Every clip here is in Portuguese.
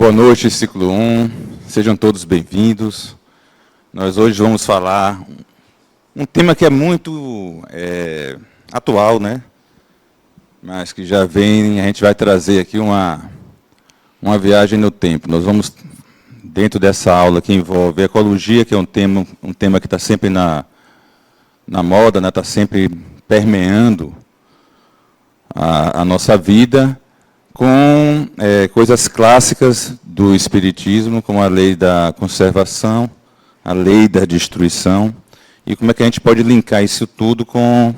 Boa noite, ciclo 1. Sejam todos bem-vindos. Nós hoje vamos falar um tema que é muito atual, né? Mas que já vem, a gente vai trazer aqui uma viagem no tempo. Nós vamos, dentro dessa aula que envolve ecologia, que é um tema que está sempre na moda, né? Está sempre permeando a nossa vida, com coisas clássicas do Espiritismo, como a lei da conservação, a lei da destruição, e como é que a gente pode linkar isso tudo com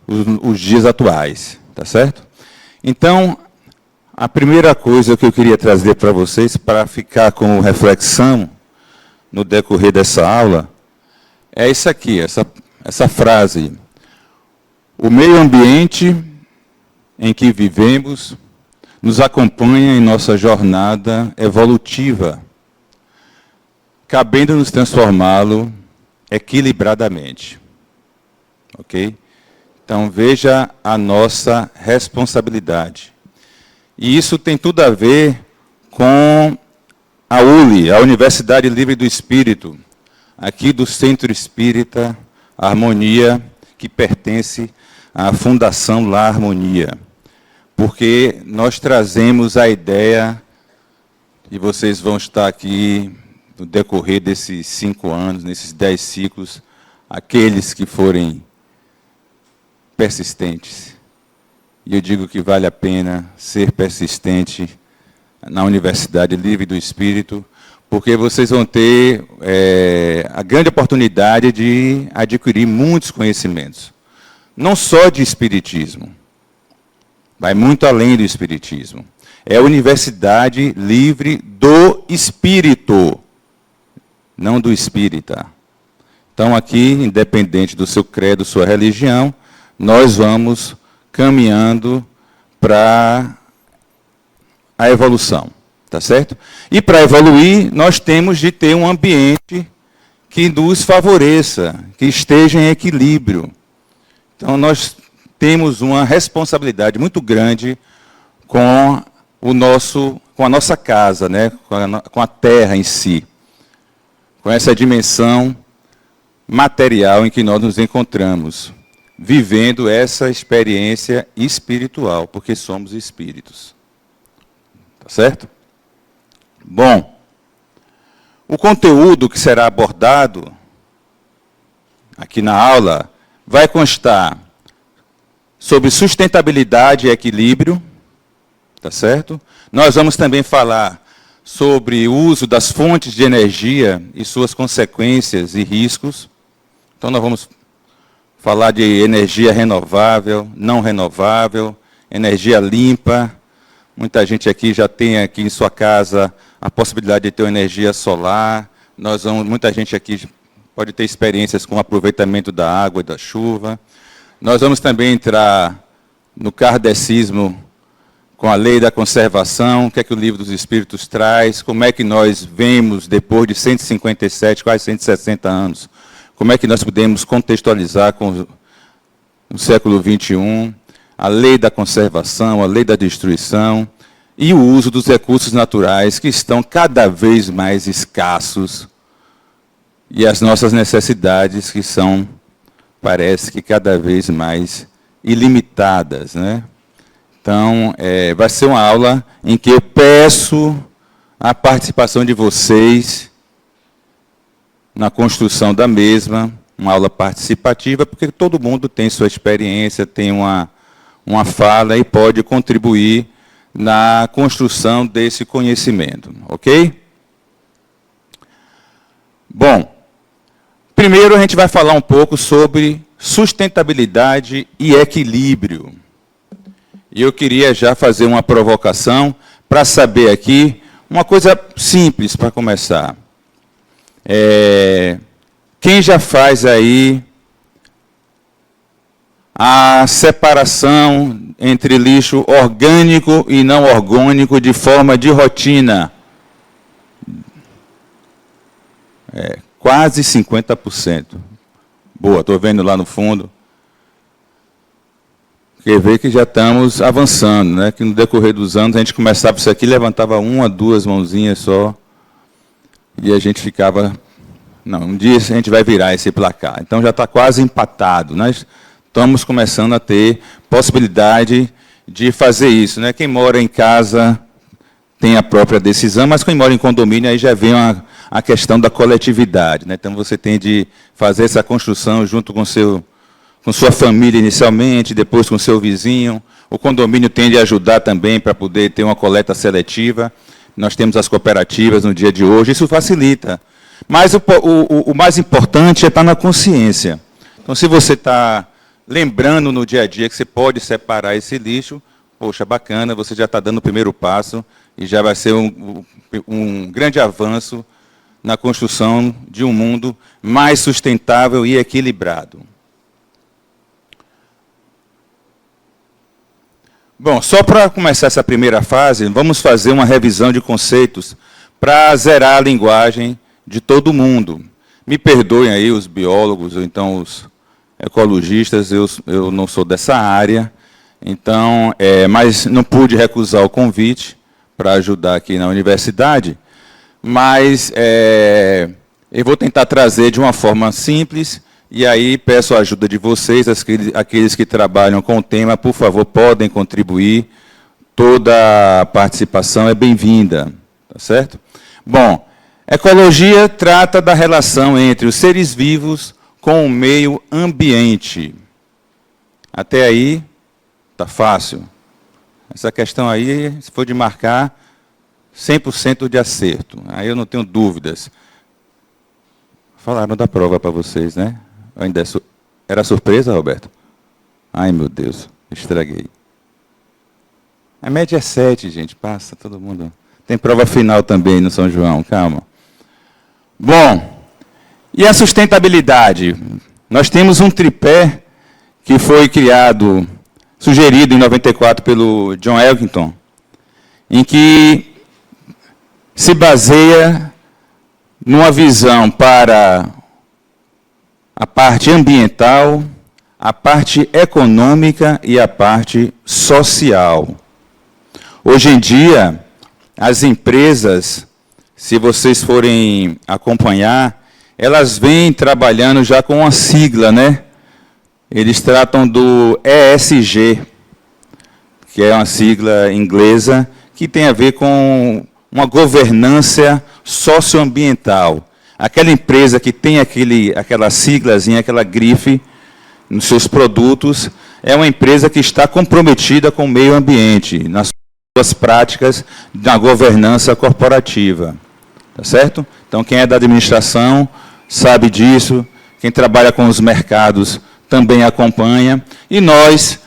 os dias atuais, tá certo? Então, a primeira coisa que eu queria trazer para vocês, para ficar como reflexão no decorrer dessa aula, é isso aqui, essa frase. O meio ambiente em que vivemos nos acompanha em nossa jornada evolutiva, cabendo-nos transformá-lo equilibradamente. Ok? Então, veja a nossa responsabilidade. E isso tem tudo a ver com a ULI, a Universidade Livre do Espírito, aqui do Centro Espírita Harmonia, que pertence à Fundação La Harmonia. Porque nós trazemos a ideia, e vocês vão estar aqui no decorrer desses 5 anos, nesses 10 ciclos, aqueles que forem persistentes. E eu digo que vale a pena ser persistente na Universidade Livre do Espírito, porque vocês vão ter a grande oportunidade de adquirir muitos conhecimentos. Não só de Espiritismo, vai muito além do Espiritismo. É a Universidade Livre do Espírito, não do espírita. Então, aqui, independente do seu credo, sua religião, nós vamos caminhando para a evolução, tá certo? E para evoluir, nós temos de ter um ambiente que nos favoreça, que esteja em equilíbrio. Então, nós temos uma responsabilidade muito grande com a nossa casa, né? Com a terra em si, com essa dimensão material em que nós nos encontramos, vivendo essa experiência espiritual, porque somos espíritos. Tá certo? Bom, o conteúdo que será abordado aqui na aula vai constar sobre sustentabilidade e equilíbrio, tá certo? Nós vamos também falar sobre o uso das fontes de energia e suas consequências e riscos. Então, nós vamos falar de energia renovável, não renovável, energia limpa. Muita gente aqui já tem aqui em sua casa a possibilidade de ter uma energia solar. Muita gente aqui pode ter experiências com o aproveitamento da água e da chuva. Nós vamos também entrar no kardecismo com a lei da conservação, o que é que o Livro dos Espíritos traz, como é que nós vemos, depois de 157, quase 160 anos, como é que nós podemos contextualizar com o século XXI, a lei da conservação, a lei da destruição e o uso dos recursos naturais que estão cada vez mais escassos e as nossas necessidades que são, parece que cada vez mais ilimitadas, né? Então, vai ser uma aula em que eu peço a participação de vocês na construção da mesma, uma aula participativa, porque todo mundo tem sua experiência, tem uma fala e pode contribuir na construção desse conhecimento, ok? Bom, primeiro a gente vai falar um pouco sobre sustentabilidade e equilíbrio. E eu queria já fazer uma provocação para saber aqui uma coisa simples para começar. Quem já faz aí a separação entre lixo orgânico e não orgânico de forma de rotina? Quase 50%. Boa, estou vendo lá no fundo. Porque vê que já estamos avançando, né? Que no decorrer dos anos a gente começava isso aqui, levantava uma, duas mãozinhas só, e a gente ficava, não, um dia a gente vai virar esse placar. Então já está quase empatado. Nós estamos começando a ter possibilidade de fazer isso, né? Quem mora em casa tem a própria decisão, mas quem mora em condomínio aí já vem a questão da coletividade, né? Então você tem de fazer essa construção junto com sua família inicialmente, depois com seu vizinho. O condomínio tem de ajudar também para poder ter uma coleta seletiva. Nós temos as cooperativas no dia de hoje, isso facilita. Mas o mais importante é estar na consciência. Então, se você está lembrando no dia a dia que você pode separar esse lixo, poxa, bacana, você já está dando o primeiro passo e já vai ser um grande avanço na construção de um mundo mais sustentável e equilibrado. Bom, só para começar essa primeira fase, vamos fazer uma revisão de conceitos para zerar a linguagem de todo mundo. Me perdoem aí os biólogos, ou então os ecologistas, eu não sou dessa área, então, mas não pude recusar o convite para ajudar aqui na universidade, mas eu vou tentar trazer de uma forma simples. E aí peço a ajuda de vocês, aqueles que trabalham com o tema, por favor, podem contribuir. Toda a participação é bem-vinda, tá certo? Bom, ecologia trata da relação entre os seres vivos com o meio ambiente. Até aí, tá fácil. Essa questão aí, se for de marcar, 100% de acerto. Aí eu não tenho dúvidas. Falaram da prova para vocês, né? Ainda era surpresa, Roberto? Ai, meu Deus, estraguei. A média é 7, gente, passa, todo mundo. Tem prova final também no São João, calma. Bom, e a sustentabilidade? Nós temos um tripé que foi criado, sugerido em 94 pelo John Elkington, em que se baseia numa visão para a parte ambiental, a parte econômica e a parte social. Hoje em dia, as empresas, se vocês forem acompanhar, elas vêm trabalhando já com uma sigla, né? Eles tratam do ESG, que é uma sigla inglesa, que tem a ver com uma governança socioambiental. Aquela empresa que tem aquela siglazinha, aquela grife nos seus produtos, é uma empresa que está comprometida com o meio ambiente, nas suas práticas da governança corporativa. Tá certo? Então, quem é da administração sabe disso, quem trabalha com os mercados também acompanha, e nós,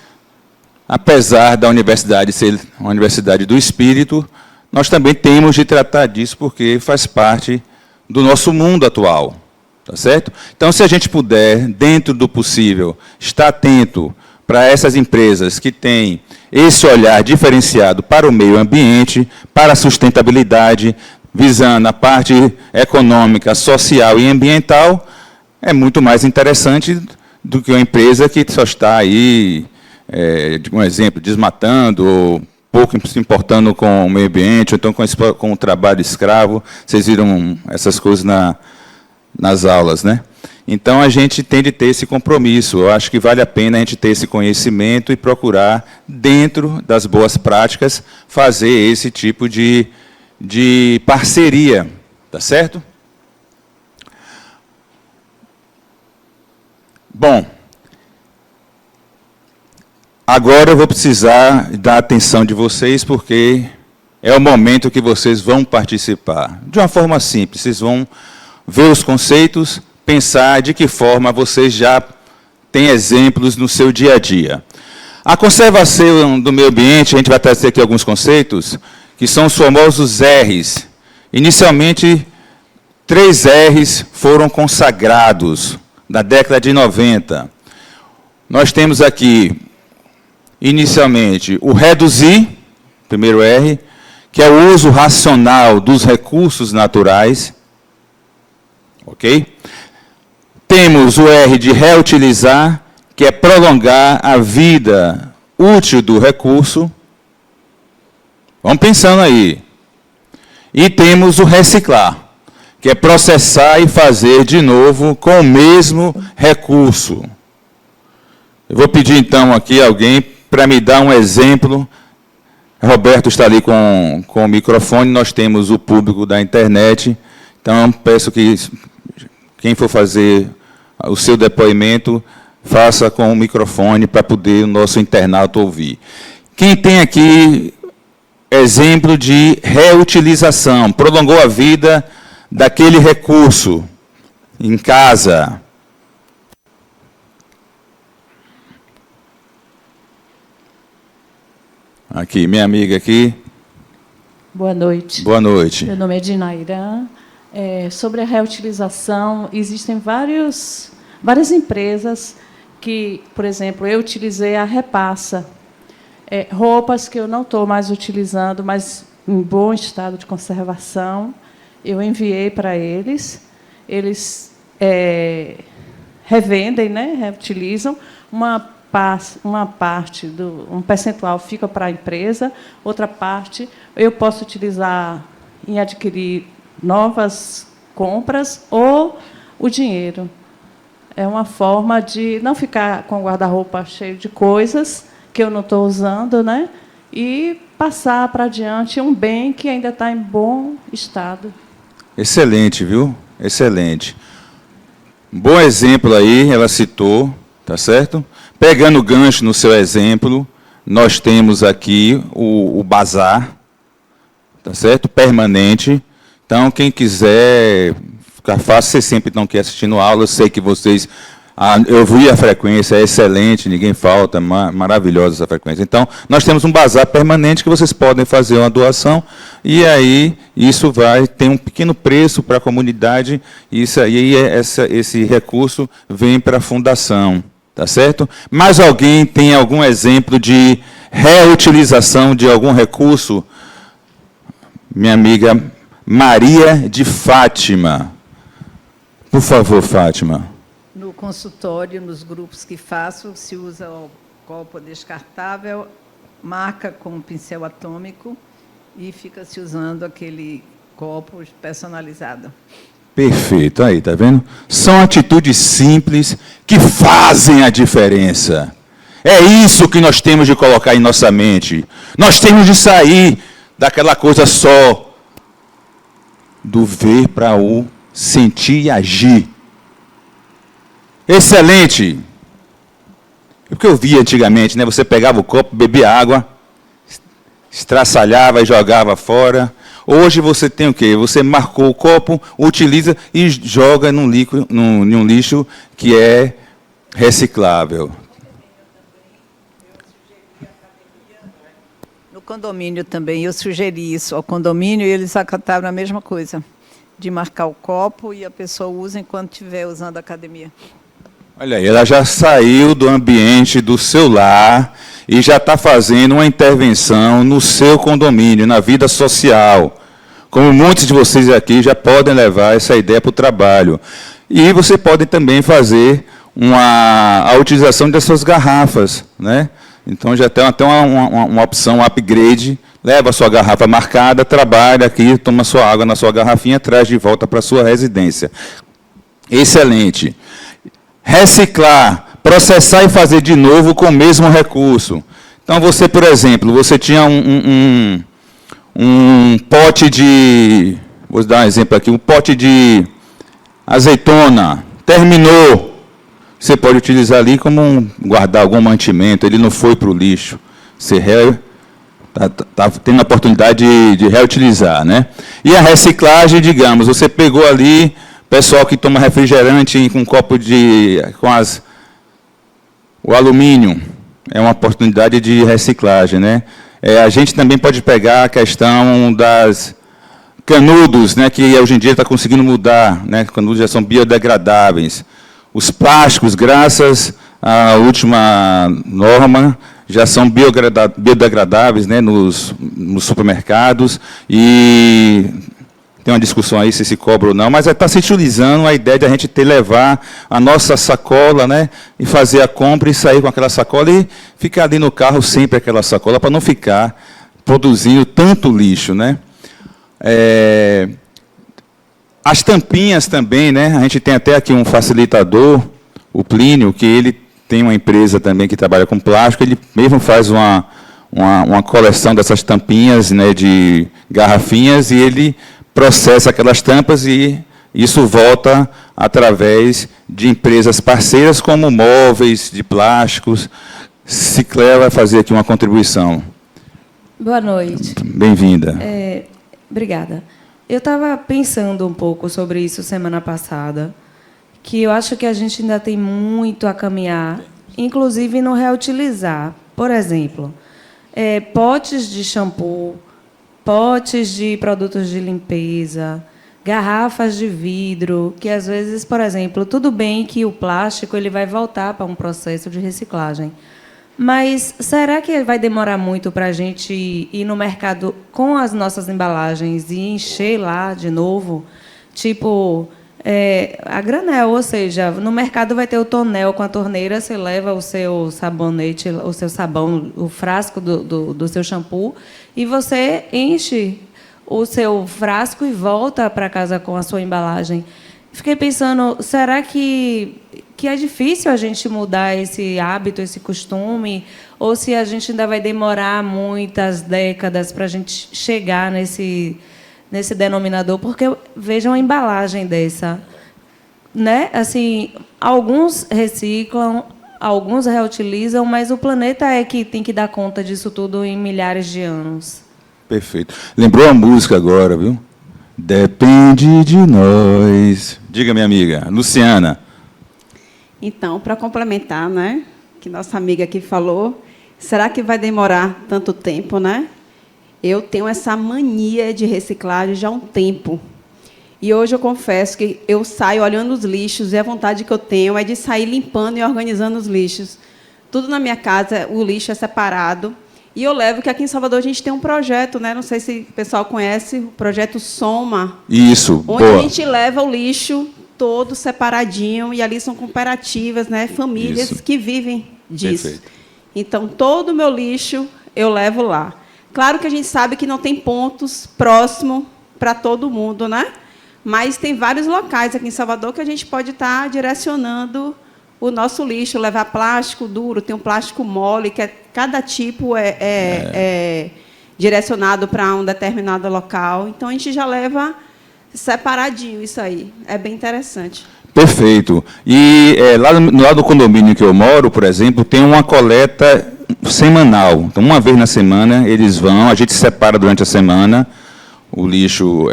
apesar da universidade ser uma universidade do espírito, nós também temos de tratar disso, porque faz parte do nosso mundo atual, tá certo? Então, se a gente puder, dentro do possível, estar atento para essas empresas que têm esse olhar diferenciado para o meio ambiente, para a sustentabilidade, visando a parte econômica, social e ambiental, é muito mais interessante do que uma empresa que só está aí, um exemplo, desmatando, ou pouco se importando com o meio ambiente, ou então com o trabalho escravo. Vocês viram essas coisas nas aulas, né? Então, a gente tem de ter esse compromisso. Eu acho que vale a pena a gente ter esse conhecimento e procurar, dentro das boas práticas, fazer esse tipo de parceria, tá certo? Bom, agora eu vou precisar da atenção de vocês, porque é o momento que vocês vão participar. De uma forma simples, vocês vão ver os conceitos, pensar de que forma vocês já têm exemplos no seu dia a dia. A conservação do meio ambiente, a gente vai trazer aqui alguns conceitos, que são os famosos R's. Inicialmente, 3 R's foram consagrados, na década de 90. Nós temos aqui, inicialmente, o reduzir, primeiro R, que é o uso racional dos recursos naturais. Ok? Temos o R de reutilizar, que é prolongar a vida útil do recurso. Vamos pensando aí. E temos o reciclar, que é processar e fazer de novo com o mesmo recurso. Eu vou pedir, então, aqui alguém para me dar um exemplo. Roberto está ali com o microfone, nós temos o público da internet, então peço que quem for fazer o seu depoimento, faça com o microfone para poder o nosso internauta ouvir. Quem tem aqui exemplo de reutilização, prolongou a vida daquele recurso em casa? Aqui, minha amiga aqui. Boa noite. Boa noite. Meu nome é Dinairã. Sobre a reutilização, existem várias empresas que, por exemplo, eu utilizei a Repassa. Roupas que eu não estou mais utilizando, mas em bom estado de conservação, eu enviei para eles. Eles revendem, né, reutilizam. Uma parte, um percentual fica para a empresa, outra parte eu posso utilizar em adquirir novas compras ou o dinheiro. É uma forma de não ficar com o guarda-roupa cheio de coisas que eu não estou usando, né? E passar para adiante um bem que ainda está em bom estado. Excelente, viu? Excelente. Bom exemplo aí, ela citou, tá certo? Pegando o gancho no seu exemplo, nós temos aqui o bazar, tá certo? Permanente. Então, quem quiser ficar fácil, você sempre não quer assistindo aula, eu sei que vocês... eu vi a frequência, é excelente, ninguém falta, maravilhosa essa frequência. Então, nós temos um bazar permanente que vocês podem fazer uma doação, e aí isso vai ter um pequeno preço para a comunidade, e isso aí, esse recurso vem para a fundação. Tá certo? Mais alguém tem algum exemplo de reutilização de algum recurso? Minha amiga Maria de Fátima. Por favor, Fátima. No consultório, nos grupos que faço, se usa o copo descartável, marca com um pincel atômico e fica se usando aquele copo personalizado. Perfeito, aí, tá vendo? São atitudes simples que fazem a diferença. É isso que nós temos de colocar em nossa mente. Nós temos de sair daquela coisa só do ver para o sentir e agir. Excelente. O que eu via antigamente, né? Você pegava o copo, bebia água, estraçalhava e jogava fora. Hoje você tem o quê? Você marcou o copo, utiliza e joga num lixo que é reciclável. No condomínio também, eu sugeri isso ao condomínio e eles acataram a mesma coisa, de marcar o copo e a pessoa usa enquanto estiver usando a academia. Olha aí, ela já saiu do ambiente do seu lar e já está fazendo uma intervenção no seu condomínio, na vida social. Como muitos de vocês aqui já podem levar essa ideia para o trabalho. E você pode também fazer a utilização das suas garrafas, né? Então, já tem até uma opção, um upgrade. Leva a sua garrafa marcada, trabalha aqui, toma sua água na sua garrafinha, traz de volta para a sua residência. Excelente. Reciclar, processar e fazer de novo com o mesmo recurso. Então, você, por exemplo, você tinha um pote de... Vou dar um exemplo aqui. Um pote de azeitona. Terminou. Você pode utilizar ali como guardar algum mantimento. Ele não foi para o lixo. Você está tendo a oportunidade de reutilizar, né? E a reciclagem, digamos, você pegou ali... Pessoal que toma refrigerante com copo o alumínio, é uma oportunidade de reciclagem, né? A gente também pode pegar a questão das canudos, né, que hoje em dia está conseguindo mudar, né? Canudos já são biodegradáveis. Os plásticos, graças à última norma, já são biodegradáveis, né, nos supermercados, e tem uma discussão aí se cobra ou não, mas está se utilizando a ideia de a gente levar a nossa sacola, né, e fazer a compra e sair com aquela sacola e ficar ali no carro sempre aquela sacola, para não ficar produzindo tanto lixo, né? As tampinhas também, né? A gente tem até aqui um facilitador, o Plínio, que ele tem uma empresa também que trabalha com plástico, ele mesmo faz uma coleção dessas tampinhas, né, de garrafinhas, e ele processa aquelas tampas e isso volta através de empresas parceiras, como móveis de plásticos. Ciclé vai fazer aqui uma contribuição. Boa noite. Bem-vinda. Obrigada. Eu estava pensando um pouco sobre isso semana passada, que eu acho que a gente ainda tem muito a caminhar, inclusive no reutilizar. Por exemplo, potes de shampoo, potes de produtos de limpeza, garrafas de vidro, que às vezes, por exemplo, tudo bem que o plástico ele vai voltar para um processo de reciclagem, mas será que vai demorar muito para a gente ir no mercado com as nossas embalagens e encher lá de novo? Tipo, a granel, ou seja, no mercado vai ter o tonel com a torneira, você leva o seu sabonete, o seu sabão, o frasco do seu shampoo, e você enche o seu frasco e volta para casa com a sua embalagem. Fiquei pensando, será que é difícil a gente mudar esse hábito, esse costume, ou se a gente ainda vai demorar muitas décadas para a gente chegar nesse denominador? Porque vejam a embalagem dessa, né? Assim, alguns reciclam, alguns reutilizam, mas o planeta é que tem que dar conta disso tudo em milhares de anos. Perfeito. Lembrou a música agora, viu? Depende de nós. Diga, minha amiga, Luciana. Então, para complementar, né, que nossa amiga aqui falou, será que vai demorar tanto tempo, né? Eu tenho essa mania de reciclagem já há um tempo. E hoje eu confesso que eu saio olhando os lixos e a vontade que eu tenho é de sair limpando e organizando os lixos. Tudo na minha casa, o lixo é separado. E eu levo que aqui em Salvador a gente tem um projeto, né? Não sei se o pessoal conhece, o projeto Soma. Isso, onde boa. A gente leva o lixo todo separadinho, e ali são cooperativas, né? Famílias Isso. que vivem disso. Perfeito. Então, todo o meu lixo eu levo lá. Claro que a gente sabe que não tem pontos próximos para todo mundo, né? Mas tem vários locais aqui em Salvador que a gente pode estar direcionando o nosso lixo, levar plástico duro, tem um plástico mole, que cada tipo é direcionado para um determinado local. Então, a gente já leva separadinho isso aí. É bem interessante. Perfeito. E lá no lado do condomínio que eu moro, por exemplo, tem uma coleta semanal. Então, uma vez na semana, eles vão, a gente separa durante a semana o lixo,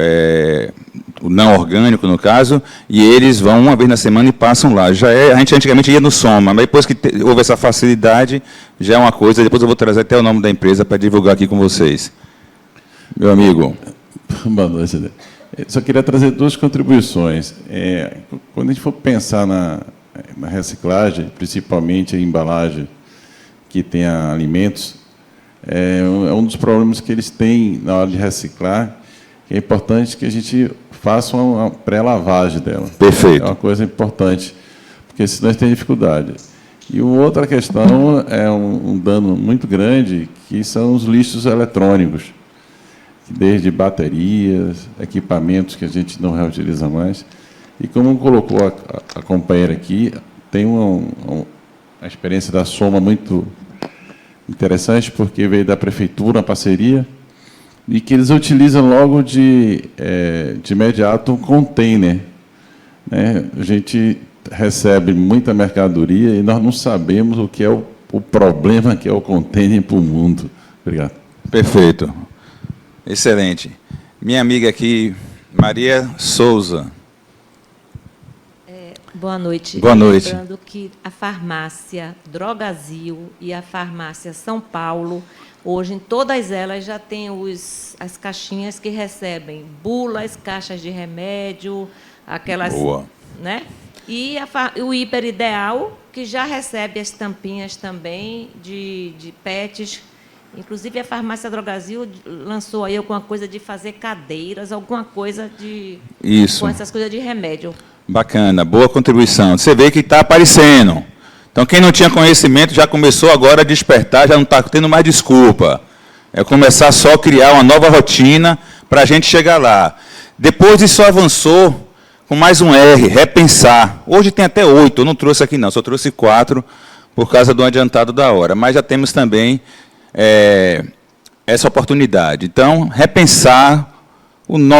o não orgânico, no caso, e eles vão uma vez na semana e passam lá. A gente antigamente ia no Soma, mas depois que houve essa facilidade, já é uma coisa. Depois eu vou trazer até o nome da empresa para divulgar aqui com vocês. Meu amigo. Boa noite, Adê. Só queria trazer duas contribuições. Quando a gente for pensar na reciclagem, principalmente a embalagem que tenha alimentos, é um dos problemas que eles têm na hora de reciclar, que é importante que a gente faça uma pré-lavagem dela. Perfeito. É uma coisa importante, porque senão a gente tem dificuldade. E outra questão é um dano muito grande, que são os lixos eletrônicos, desde baterias, equipamentos que a gente não reutiliza mais. E como colocou a companheira aqui, tem uma experiência da Soma muito interessante, porque veio da prefeitura, uma parceria, e que eles utilizam logo de imediato um container, né? A gente recebe muita mercadoria e nós não sabemos o que é o problema que é o container para o mundo. Obrigado. Perfeito. Excelente. Minha amiga aqui, Maria Souza. Boa noite. Boa noite. Lembrando que a farmácia Drogazil e a farmácia São Paulo, hoje em todas elas já tem as caixinhas que recebem bulas, caixas de remédio, aquelas, boa, né? E o Hiper Ideal, que já recebe as tampinhas também de PETs. Inclusive, a farmácia Drogasil lançou aí alguma coisa de fazer cadeiras, alguma coisa de... Isso. Com essas coisas de remédio. Bacana, boa contribuição. Você vê que está aparecendo. Então, quem não tinha conhecimento já começou agora a despertar, já não está tendo mais desculpa. É começar só a criar uma nova rotina para a gente chegar lá. Depois isso avançou com mais um R, repensar. Hoje tem até 8, eu não trouxe aqui não, só trouxe 4 por causa do adiantado da hora. Mas já temos também essa oportunidade. Então, repensar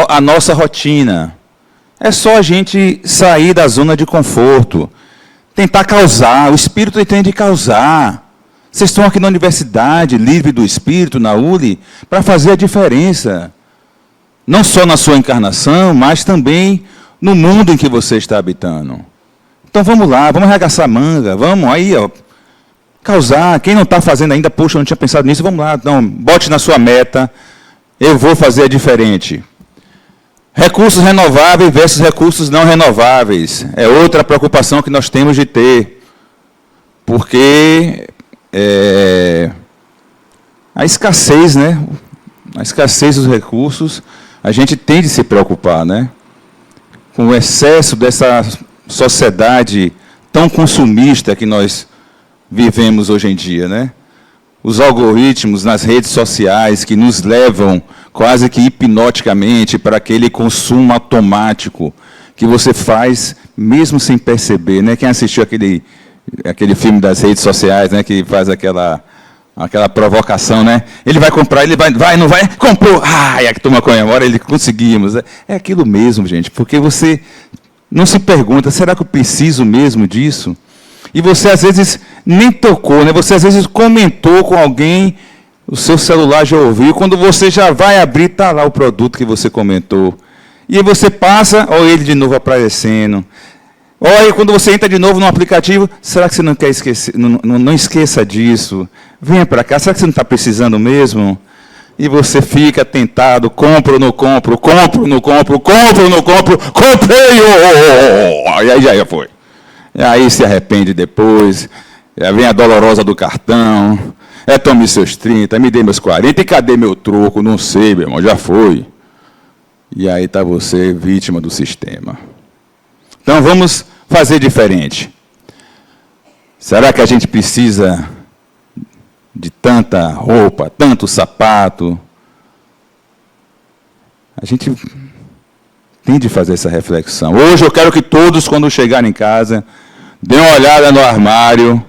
a nossa rotina. É só a gente sair da zona de conforto. Tentar causar, o Espírito entende causar. Vocês estão aqui na Universidade Livre do Espírito, na ULI, para fazer a diferença. Não só na sua encarnação, mas também no mundo em que você está habitando. Então vamos lá, vamos arregaçar a manga, vamos aí, ó, causar. Quem não está fazendo ainda, poxa, eu não tinha pensado nisso, vamos lá, então, bote na sua meta, eu vou fazer diferente. Recursos renováveis versus recursos não renováveis. É outra preocupação que nós temos de ter. Porque a escassez, né? A escassez dos recursos, a gente tem de se preocupar, né? Com o excesso dessa sociedade tão consumista que nós vivemos hoje em dia, né? Os algoritmos nas redes sociais que nos levam quase que hipnoticamente para aquele consumo automático que você faz mesmo sem perceber, né? Quem assistiu aquele filme das redes sociais, né, que faz aquela provocação, né? Ele vai comprar, ele vai, não vai, comprou, ai, a turma comemora, ele conseguimos. É aquilo mesmo, gente, porque você não se pergunta, será que eu preciso mesmo disso? E você, às vezes, nem tocou, né? Você, às vezes, comentou com alguém, o seu celular já ouviu, quando você já vai abrir, está lá o produto que você comentou. E aí você passa, olha ele de novo aparecendo. Olha, quando você entra de novo no aplicativo, será que você não quer esquecer? Não esqueça disso. Venha para cá, será que você não está precisando mesmo? E você fica tentado, compro ou não compro, compro ou não compro, compro ou não compro, comprei! E aí já foi. E aí se arrepende depois, já vem a dolorosa do cartão, tome seus 30, me dê meus 40, e cadê meu troco? Não sei, meu irmão, já foi. E aí está você vítima do sistema. Então vamos fazer diferente. Será que a gente precisa de tanta roupa, tanto sapato? A gente tem de fazer essa reflexão. Hoje eu quero que todos, quando chegarem em casa, dêem uma olhada no armário,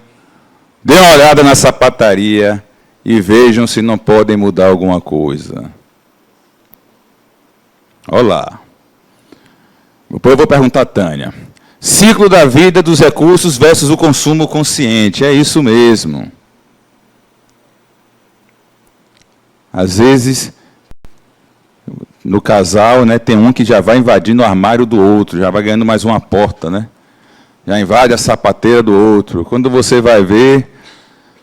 dêem uma olhada na sapataria e vejam se não podem mudar alguma coisa. Olá. Depois eu vou perguntar a Tânia. Ciclo da vida dos recursos versus o consumo consciente. É isso mesmo. Às vezes, no casal, né, tem um que já vai invadindo o armário do outro, já vai ganhando mais uma porta, né? Já invade a sapateira do outro. Quando você vai ver,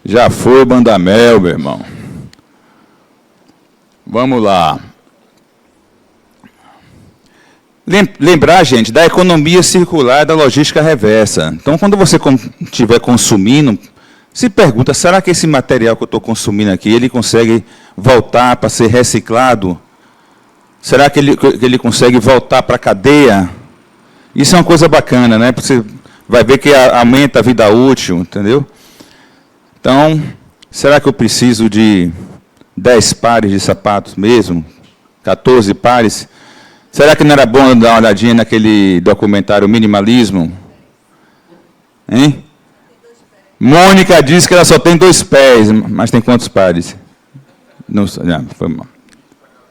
já foi o bandamel, meu irmão. Vamos lá. Lembrar, gente, da economia circular e da logística reversa. Então, quando você estiver consumindo, se pergunta, será que esse material que eu estou consumindo aqui, ele consegue voltar para ser reciclado? Será que ele consegue voltar para a cadeia? Isso é uma coisa bacana, né? Você vai ver que aumenta a vida útil, entendeu? Então, será que eu preciso de 10 pares de sapatos mesmo? 14 pares? Será que não era bom dar uma olhadinha naquele documentário Minimalismo? Hein? Mônica disse que ela só tem 2 pés, mas tem quantos pares? Não, foi mal.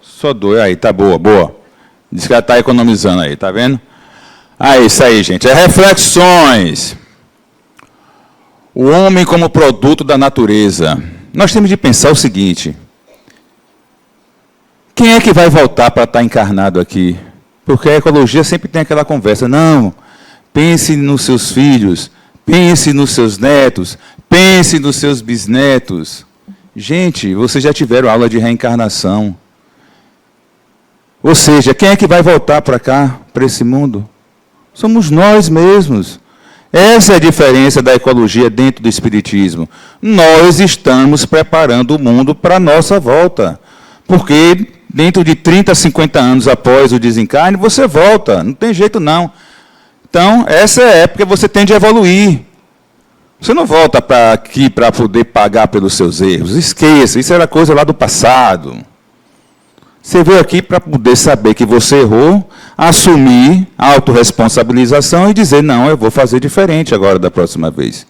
Só 2, aí, tá boa, boa. Diz que ela está economizando aí, tá vendo? Isso aí, gente. Reflexões. O homem como produto da natureza. Nós temos de pensar o seguinte. Quem é que vai voltar para estar encarnado aqui? Porque a ecologia sempre tem aquela conversa. Não, pense nos seus filhos, pense nos seus netos, pense nos seus bisnetos. Gente, vocês já tiveram aula de reencarnação. Ou seja, quem é que vai voltar para cá, para esse mundo? Somos nós mesmos. Essa é a diferença da ecologia dentro do espiritismo. Nós estamos preparando o mundo para a nossa volta. Porque dentro de 30, 50 anos após o desencarne, você volta. Não tem jeito, não. Então, essa é a época que você tem de evoluir. Você não volta para aqui para poder pagar pelos seus erros. Esqueça, isso era coisa lá do passado. Você veio aqui para poder saber que você errou, assumir a autorresponsabilização e dizer, não, eu vou fazer diferente agora da próxima vez.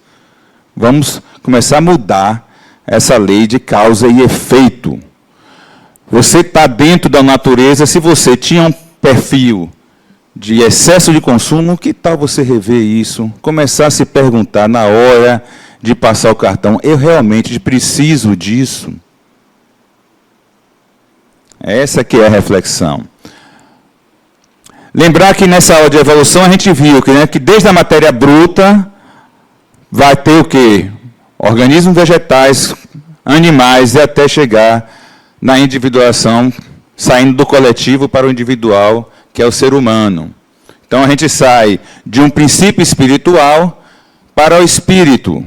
Vamos começar a mudar essa lei de causa e efeito. Você está dentro da natureza, se você tinha um perfil de excesso de consumo, que tal você rever isso? Começar a se perguntar na hora de passar o cartão, eu realmente preciso disso? Essa que é a reflexão. Lembrar que nessa aula de evolução a gente viu que desde a matéria bruta vai ter o quê? Organismos vegetais, animais, e até chegar na individuação, saindo do coletivo para o individual, que é o ser humano. Então a gente sai de um princípio espiritual para o espírito,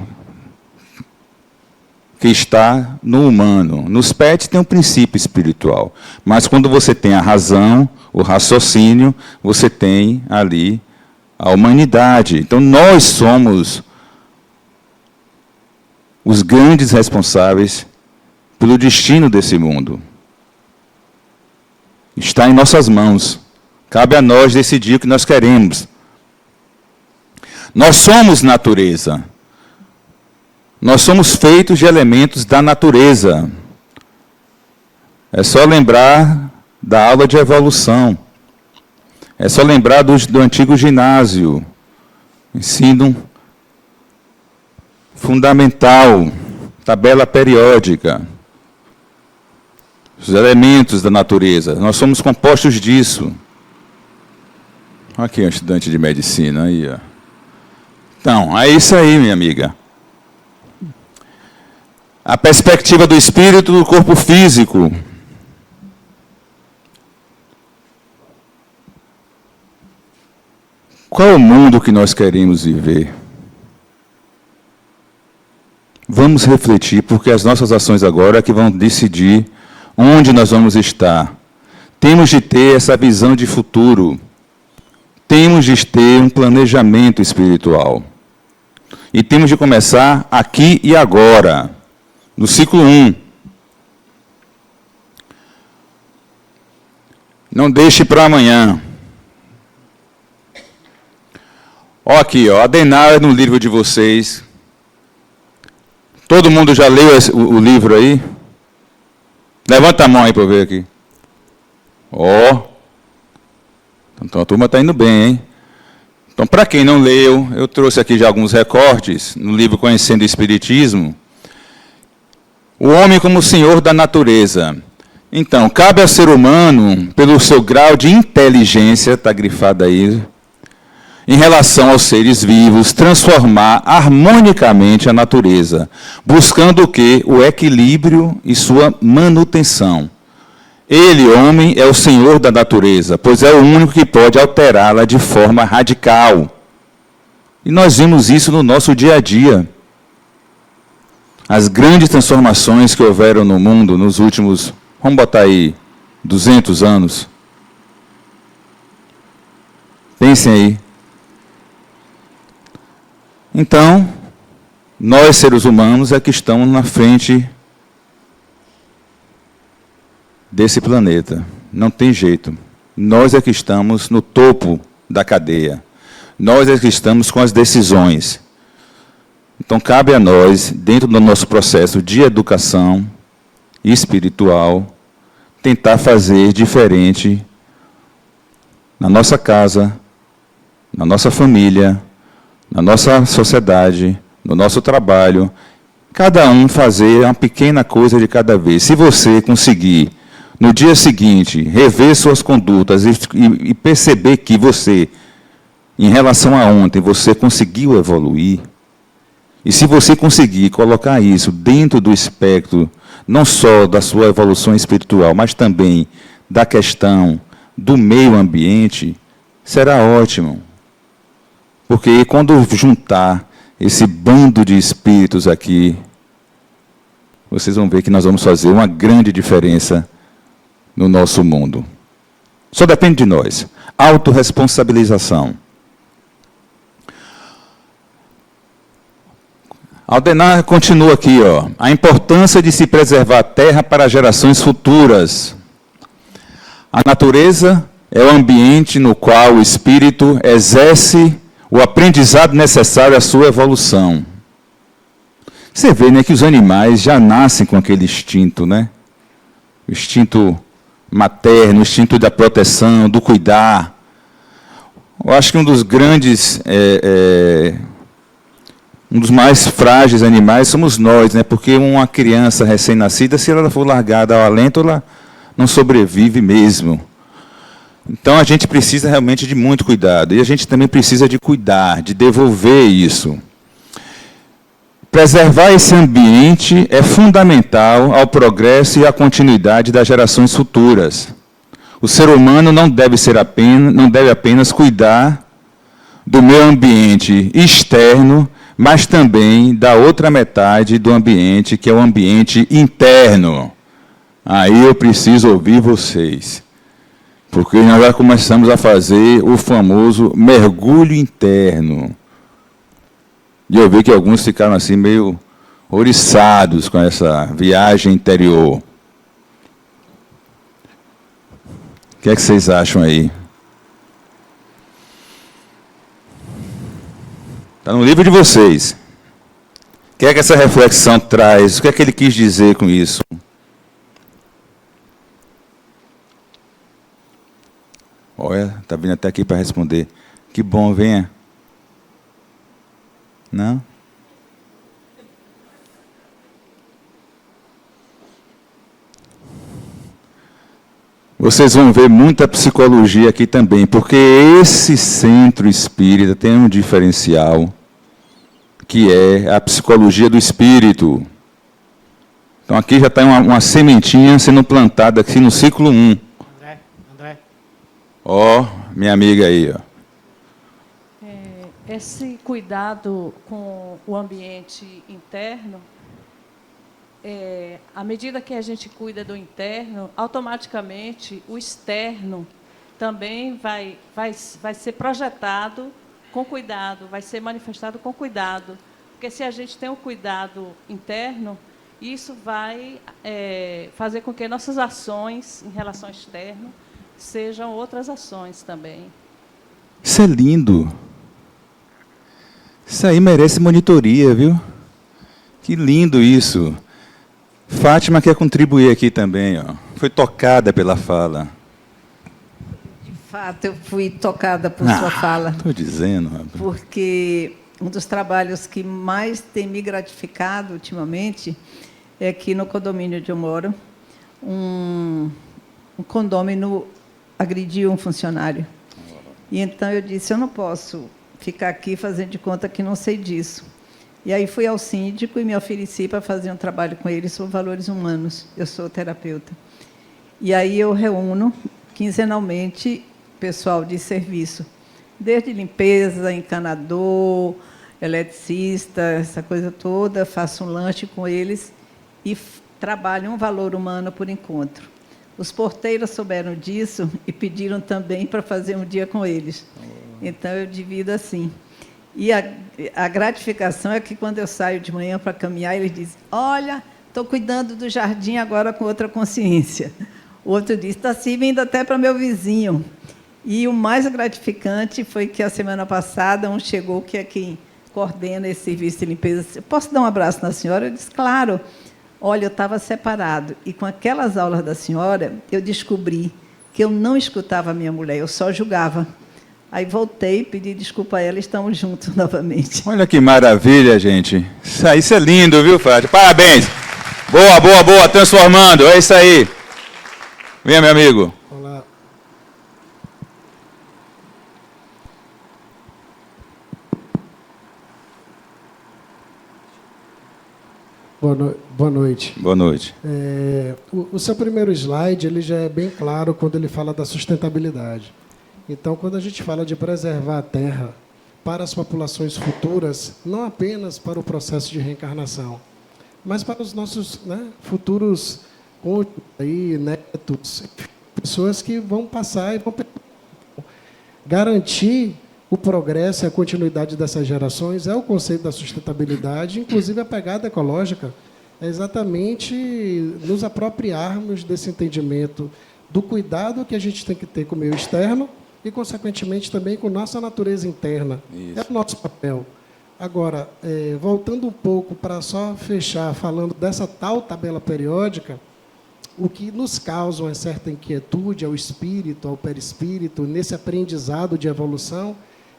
que está no humano. Nos pets tem um princípio espiritual, mas quando você tem a razão, o raciocínio, você tem ali a humanidade. Então nós somos os grandes responsáveis pelo destino desse mundo. Está em nossas mãos. Cabe a nós decidir o que nós queremos. Nós somos natureza. Nós somos feitos de elementos da natureza. É só lembrar da aula de evolução. É só lembrar do antigo ginásio. Ensino fundamental, tabela periódica. Os elementos da natureza. Nós somos compostos disso. Aqui um estudante de medicina. Aí, ó. Então, é isso aí, minha amiga. A perspectiva do espírito do corpo físico. Qual é o mundo que nós queremos viver? Vamos refletir, porque as nossas ações agora é que vão decidir onde nós vamos estar. Temos de ter essa visão de futuro. Temos de ter um planejamento espiritual. E temos de começar aqui e agora. No ciclo 1. Não deixe para amanhã. Ó aqui, ó, Adenauer no livro de vocês. Todo mundo já leu o livro aí? Levanta a mão aí para eu ver aqui. Ó. Então a turma está indo bem, hein? Então, para quem não leu, eu trouxe aqui já alguns recortes no livro Conhecendo o Espiritismo. O homem como senhor da natureza. Então, cabe ao ser humano, pelo seu grau de inteligência, está grifado aí, em relação aos seres vivos, transformar harmonicamente a natureza, buscando o quê? O equilíbrio e sua manutenção. Ele, homem, é o senhor da natureza, pois é o único que pode alterá-la de forma radical. E nós vimos isso no nosso dia a dia. As grandes transformações que houveram no mundo nos últimos, vamos botar aí, 200 anos. Pensem aí. Então, nós, seres humanos, é que estamos na frente desse planeta. Não tem jeito. Nós é que estamos no topo da cadeia. Nós é que estamos com as decisões. Então, cabe a nós, dentro do nosso processo de educação espiritual, tentar fazer diferente na nossa casa, na nossa família, na nossa sociedade, no nosso trabalho. Cada um fazer uma pequena coisa de cada vez. Se você conseguir, no dia seguinte, rever suas condutas e perceber que você, em relação a ontem, você conseguiu evoluir, e se você conseguir colocar isso dentro do espectro, não só da sua evolução espiritual, mas também da questão do meio ambiente, será ótimo. Porque quando juntar esse bando de espíritos aqui, vocês vão ver que nós vamos fazer uma grande diferença no nosso mundo. Só depende de nós. Autorresponsabilização. Aldenar continua aqui, ó. A importância de se preservar a terra para gerações futuras. A natureza é o ambiente no qual o espírito exerce o aprendizado necessário à sua evolução. Você vê, né, que os animais já nascem com aquele instinto, né? O instinto materno, o instinto da proteção, do cuidar. Eu acho que um dos grandes, um dos mais frágeis animais somos nós, né? Porque uma criança recém-nascida, se ela for largada ao alento, ela não sobrevive mesmo. Então, a gente precisa realmente de muito cuidado. E a gente também precisa de cuidar, de devolver isso. Preservar esse ambiente é fundamental ao progresso e à continuidade das gerações futuras. O ser humano não deve apenas cuidar do meio ambiente externo, mas também da outra metade do ambiente, que é o ambiente interno. Aí eu preciso ouvir vocês. Porque nós já começamos a fazer o famoso mergulho interno. E eu vi que alguns ficaram assim meio ouriçados com essa viagem interior. O que é que vocês acham aí? Está no livro de vocês. O que é que essa reflexão traz? O que é que ele quis dizer com isso? Olha, está vindo até aqui para responder. Que bom, venha. Não? Vocês vão ver muita psicologia aqui também, porque esse centro espírita tem um diferencial, que é a psicologia do espírito. Então aqui já está uma sementinha sendo plantada aqui no ciclo 1. André. Ó, minha amiga aí, ó. Esse cuidado com o ambiente interno, à medida que a gente cuida do interno, automaticamente o externo também vai ser projetado com cuidado, vai ser manifestado com cuidado. Porque se a gente tem um cuidado interno, isso vai fazer com que nossas ações em relação ao externo sejam outras ações também. Isso é lindo. Isso aí merece monitoria, viu? Que lindo isso. Fátima quer contribuir aqui também, ó. Foi tocada pela fala. De fato, eu fui tocada por sua fala. Estou dizendo, rapaz. Porque um dos trabalhos que mais tem me gratificado ultimamente é que no condomínio onde eu moro, um condômino agrediu um funcionário. E então eu disse, eu não posso ficar aqui fazendo de conta que não sei disso. E aí fui ao síndico e me ofereci para fazer um trabalho com ele sobre valores humanos. Eu sou terapeuta. E aí eu reúno quinzenalmente pessoal de serviço, desde limpeza, encanador, eletricista, essa coisa toda, faço um lanche com eles e trabalho um valor humano por encontro. Os porteiros souberam disso e pediram também para fazer um dia com eles. Então, eu divido assim. E a gratificação é que, quando eu saio de manhã para caminhar, eles dizem, olha, estou cuidando do jardim agora com outra consciência. O outro diz, está servindo até para meu vizinho. E o mais gratificante foi que, a semana passada, um chegou, que é quem coordena esse serviço de limpeza. Disse, posso dar um abraço na senhora? Eu disse, claro. Olha, eu estava separado. E, com aquelas aulas da senhora, eu descobri que eu não escutava a minha mulher, eu só julgava. Aí voltei, pedi desculpa a ela e estamos juntos novamente. Olha que maravilha, gente. Isso é lindo, viu, Fátima? Parabéns. Boa, boa, boa, transformando. É isso aí. Venha, meu amigo. Olá. Boa noite. Boa noite. O seu primeiro slide ele já é bem claro quando ele fala da sustentabilidade. Então, quando a gente fala de preservar a terra para as populações futuras, não apenas para o processo de reencarnação, mas para os nossos, né, futuros cônjuges, aí, netos, pessoas que vão passar e vão garantir o progresso e a continuidade dessas gerações. É o conceito da sustentabilidade, inclusive a pegada ecológica, é exatamente nos apropriarmos desse entendimento do cuidado que a gente tem que ter com o meio externo e, consequentemente, também com nossa natureza interna. Isso. É o nosso papel. Agora, voltando um pouco para só fechar, falando dessa tal tabela periódica, o que nos causa uma certa inquietude ao espírito, ao perispírito, nesse aprendizado de evolução,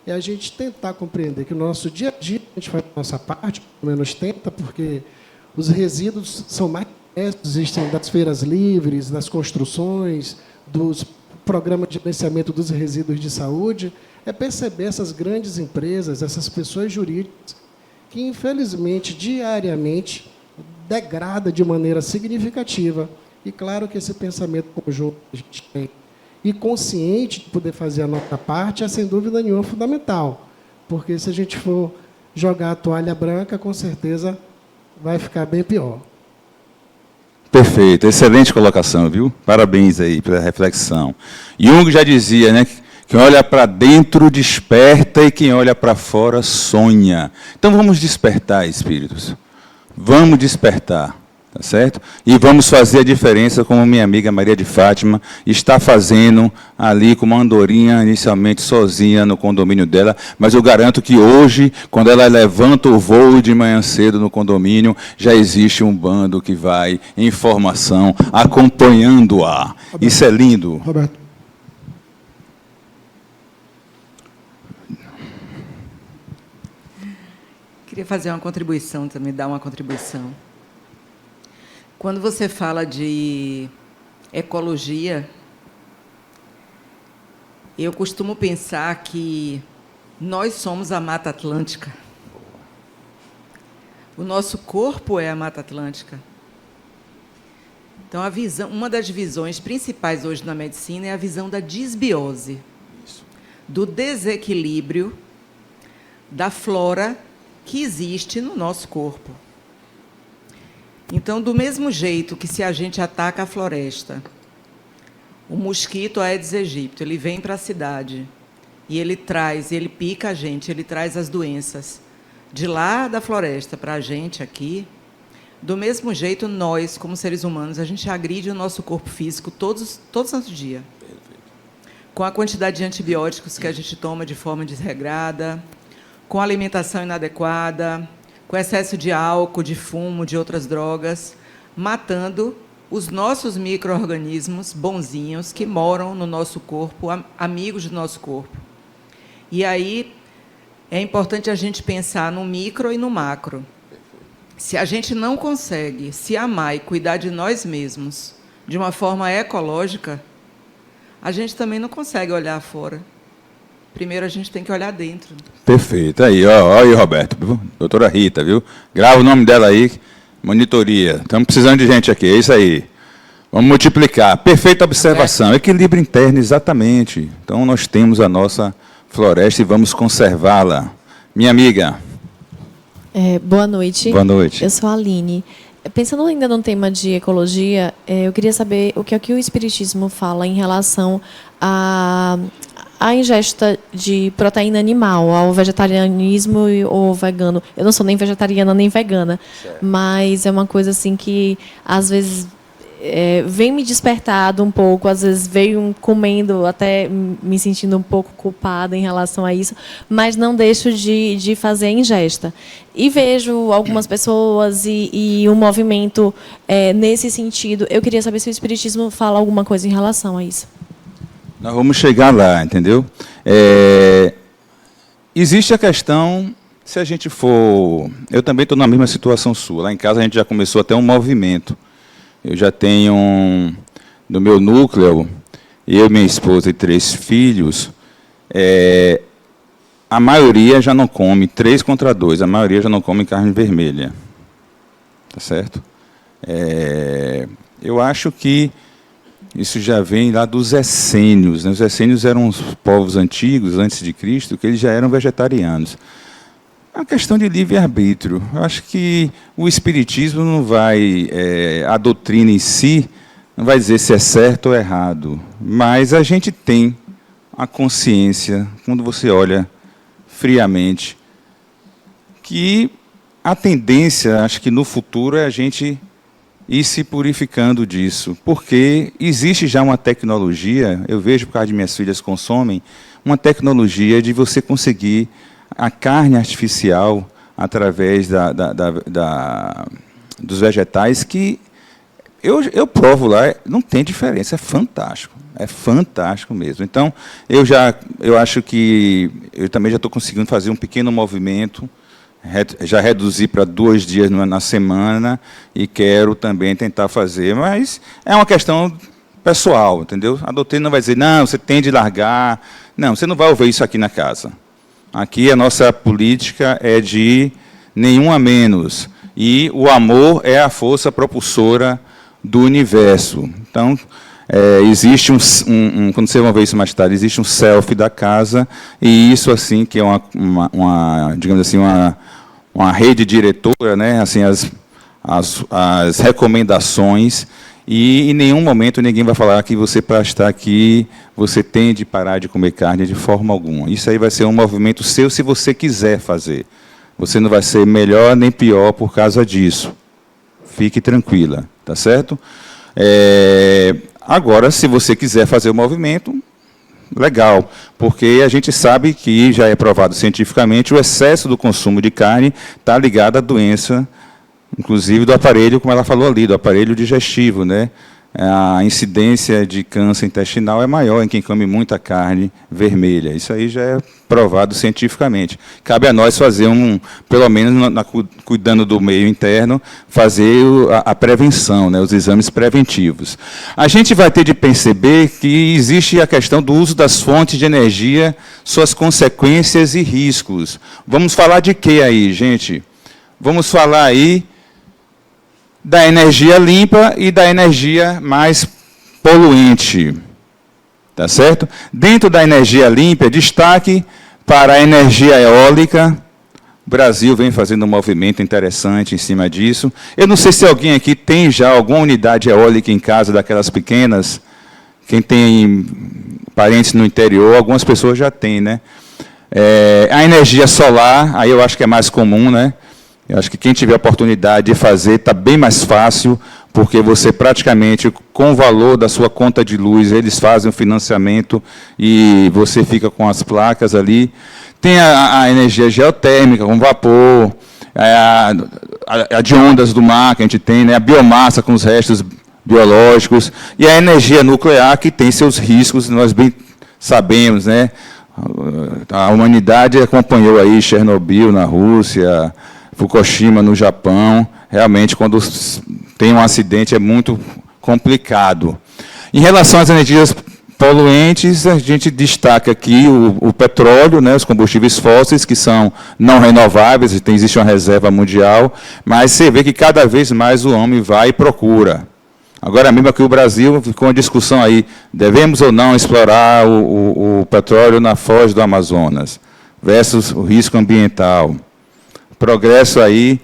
é a gente tentar compreender que no nosso dia a dia a gente faz a nossa parte, pelo menos tenta, porque os resíduos são mais diversos, existem das feiras livres, das construções, dos programas de gerenciamento dos resíduos de saúde, é perceber essas grandes empresas, essas pessoas jurídicas, que, infelizmente, diariamente, degrada de maneira significativa. E, claro, que esse pensamento conjunto que a gente tem, e consciente de poder fazer a nossa parte, é, sem dúvida nenhuma, fundamental. Porque, se a gente for jogar a toalha branca, com certeza vai ficar bem pior. Perfeito, excelente colocação, viu? Parabéns aí pela reflexão. Jung já dizia, né, que quem olha para dentro desperta e quem olha para fora sonha. Então vamos despertar, espíritos. Vamos despertar, tá certo? E vamos fazer a diferença, como minha amiga Maria de Fátima está fazendo ali com uma andorinha, inicialmente sozinha no condomínio dela, mas eu garanto que hoje, quando ela levanta o voo de manhã cedo no condomínio, já existe um bando que vai em formação, acompanhando-a. Isso é lindo. Roberto. Queria fazer uma contribuição também, dar uma contribuição. Quando você fala de ecologia, eu costumo pensar que nós somos a Mata Atlântica. O nosso corpo é a Mata Atlântica. Então, a visão, uma das visões principais hoje na medicina é a visão da disbiose, do desequilíbrio da flora que existe no nosso corpo. Então, do mesmo jeito que se a gente ataca a floresta, o mosquito Aedes aegypti, ele vem para a cidade e ele pica a gente, ele traz as doenças de lá da floresta para a gente aqui. Do mesmo jeito, nós, como seres humanos, a gente agride o nosso corpo físico todo santo dia. Com a quantidade de antibióticos que a gente toma de forma desregrada, com alimentação inadequada, com excesso de álcool, de fumo, de outras drogas, matando os nossos micro-organismos bonzinhos que moram no nosso corpo, amigos do nosso corpo. E aí é importante a gente pensar no micro e no macro. Se a gente não consegue se amar e cuidar de nós mesmos de uma forma ecológica, a gente também não consegue olhar fora. Primeiro a gente tem que olhar dentro. Perfeito. Aí, ó aí, Roberto. Doutora Rita, viu? Grava o nome dela aí, monitoria. Estamos precisando de gente aqui, é isso aí. Vamos multiplicar. Perfeita observação. Equilíbrio interno, exatamente. Então, nós temos a nossa floresta e vamos conservá-la. Minha amiga. Boa noite. Boa noite. Eu sou a Aline. Pensando ainda no tema de ecologia, eu queria saber o que é que o Espiritismo fala em relação à ingesta de proteína animal, ao vegetarianismo ou vegano. Eu não sou nem vegetariana nem vegana, certo, mas é uma coisa assim que, às vezes, vem me despertado um pouco, às vezes veio comendo, até me sentindo um pouco culpada em relação a isso, mas não deixo de fazer a ingesta. E vejo algumas pessoas e um movimento nesse sentido. Eu queria saber se o Espiritismo fala alguma coisa em relação a isso. Nós vamos chegar lá, entendeu? Existe a questão, se a gente for... Eu também estou na mesma situação sua. Lá em casa a gente já começou até um movimento. Eu já tenho, no meu núcleo, eu, minha esposa e 3 filhos, a maioria já não come, 3 contra 2, a maioria já não come carne vermelha. Tá certo? Eu acho que Isso já vem lá dos essênios, né? Os essênios eram os povos antigos, antes de Cristo, que eles já eram vegetarianos. É uma questão de livre-arbítrio. Eu acho que o espiritismo não vai, a doutrina em si, não vai dizer se é certo ou errado, mas a gente tem a consciência, quando você olha friamente, que a tendência, acho que no futuro, é a gente ir se purificando disso, porque existe já uma tecnologia, eu vejo por causa de minhas filhas consomem, uma tecnologia de você conseguir a carne artificial através dos vegetais, que eu provo lá, não tem diferença, é fantástico mesmo. Então, eu acho que eu também já estou conseguindo fazer um pequeno movimento, já reduzi para 2 dias na semana, e quero também tentar fazer, mas é uma questão pessoal, entendeu? A doutrina não vai dizer, não, você tem de largar, não, você não vai ouvir isso aqui na casa. Aqui a nossa política é de nenhum a menos, e o amor é a força propulsora do universo. Então, existe quando você vai ver isso mais tarde, existe um selfie da casa, e isso assim que é digamos assim, uma rede diretora, né? Assim, as recomendações, e em nenhum momento ninguém vai falar que você, para estar aqui, você tem de parar de comer carne de forma alguma. Isso aí vai ser um movimento seu, se você quiser fazer. Você não vai ser melhor nem pior por causa disso. Fique tranquila, tá certo? Agora, se você quiser fazer o movimento, legal, porque a gente sabe que já é provado cientificamente, o excesso do consumo de carne está ligado à doença, inclusive do aparelho, como ela falou ali, do aparelho digestivo, né? A incidência de câncer intestinal é maior em quem come muita carne vermelha. Isso aí já é provado cientificamente. Cabe a nós fazer pelo menos cuidando do meio interno, fazer a prevenção, né, os exames preventivos. A gente vai ter de perceber que existe a questão do uso das fontes de energia, suas consequências e riscos. Vamos falar de quê aí, gente? Vamos falar aí da energia limpa e da energia mais poluente. Tá certo? Dentro da energia limpa, destaque para a energia eólica. O Brasil vem fazendo um movimento interessante em cima disso. Eu não sei se alguém aqui tem já alguma unidade eólica em casa, daquelas pequenas. Quem tem parentes no interior, algumas pessoas já têm, né? A energia solar, aí eu acho que é mais comum, né? Eu acho que quem tiver a oportunidade de fazer está bem mais fácil, porque você praticamente, com o valor da sua conta de luz, eles fazem o financiamento e você fica com as placas ali. Tem a energia geotérmica, com vapor, a de ondas do mar que a gente tem, né? A biomassa com os restos biológicos, e a energia nuclear, que tem seus riscos, nós bem sabemos, né? A humanidade acompanhou aí Chernobyl na Rússia, Fukushima no Japão. Realmente, quando tem um acidente, é muito complicado. Em relação às energias poluentes, a gente destaca aqui o petróleo, né, os combustíveis fósseis, que são não renováveis, existe uma reserva mundial, mas você vê que cada vez mais o homem vai e procura. Agora mesmo aqui o Brasil ficou uma discussão aí, devemos ou não explorar o petróleo na foz do Amazonas, versus o risco ambiental. Progresso aí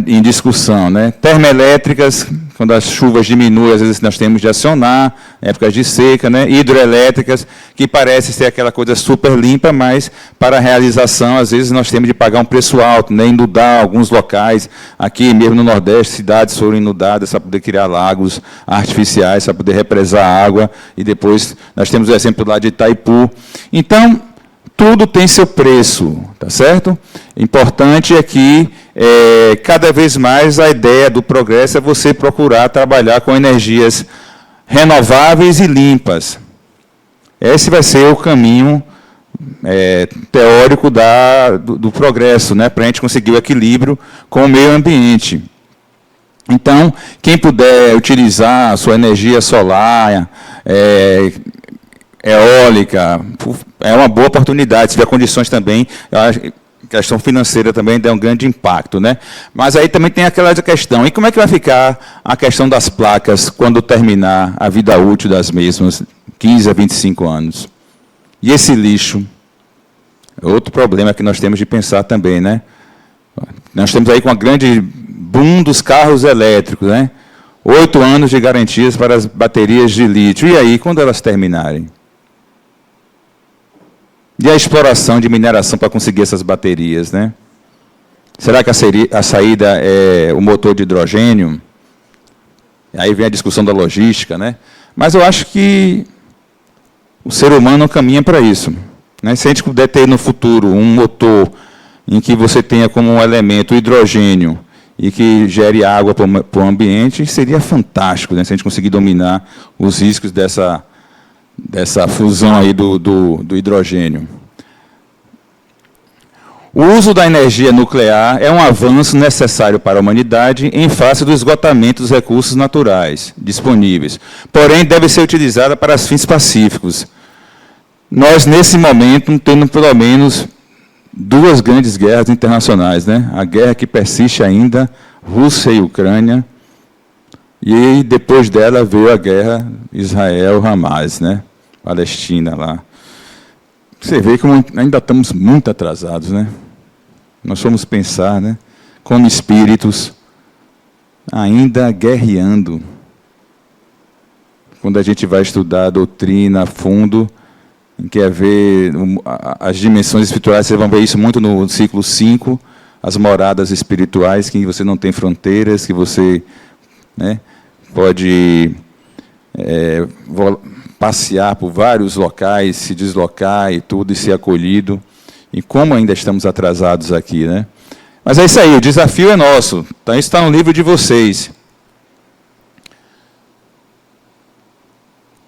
em discussão, né? Termoelétricas, quando as chuvas diminuem, às vezes nós temos de acionar, épocas de seca, né? Hidroelétricas, que parece ser aquela coisa super limpa, mas para a realização, às vezes nós temos de pagar um preço alto, né? Inundar alguns locais, aqui mesmo no Nordeste, cidades foram inundadas para poder criar lagos artificiais, para poder represar água, e depois nós temos o exemplo lá de Itaipu. Então, tudo tem seu preço, tá certo? Importante é que, cada vez mais, a ideia do progresso é você procurar trabalhar com energias renováveis e limpas. Esse vai ser o caminho teórico do progresso, né, para a gente conseguir o equilíbrio com o meio ambiente. Então, quem puder utilizar a sua energia solar, eólica, é uma boa oportunidade, se tiver condições também. questão financeira também dá um grande impacto, né? Mas aí também tem aquela questão, e como é que vai ficar a questão das placas quando terminar a vida útil das mesmas, 15 a 25 anos? E esse lixo? Outro problema que nós temos de pensar também, né? Nós temos aí com a grande boom dos carros elétricos, né? 8 anos de garantias para as baterias de lítio. E aí, quando elas terminarem? E a exploração de mineração para conseguir essas baterias, né? Será que a saída é o motor de hidrogênio? Aí vem a discussão da logística, né? Mas eu acho que o ser humano caminha para isso, né? Se a gente puder ter no futuro um motor em que você tenha como um elemento o hidrogênio e que gere água para o ambiente, seria fantástico, né? Se a gente conseguir dominar os riscos dessa fusão aí do hidrogênio. O uso da energia nuclear é um avanço necessário para a humanidade em face do esgotamento dos recursos naturais disponíveis, porém deve ser utilizada para fins pacíficos. Nós, nesse momento, temos pelo menos 2 grandes guerras internacionais, né? A guerra que persiste ainda, Rússia e Ucrânia, e depois dela veio a guerra Israel-Hamas, né? Palestina lá. Você vê como ainda estamos muito atrasados, né? Nós fomos pensar, né? Como espíritos ainda guerreando. Quando a gente vai estudar a doutrina a fundo, quer ver as dimensões espirituais, vocês vão ver isso muito no ciclo 5, as moradas espirituais, que você não tem fronteiras, que você, né, pode passear por vários locais, se deslocar e tudo, e ser acolhido. E como ainda estamos atrasados aqui, né? Mas é isso aí, o desafio é nosso. Então, isso está no livro de vocês.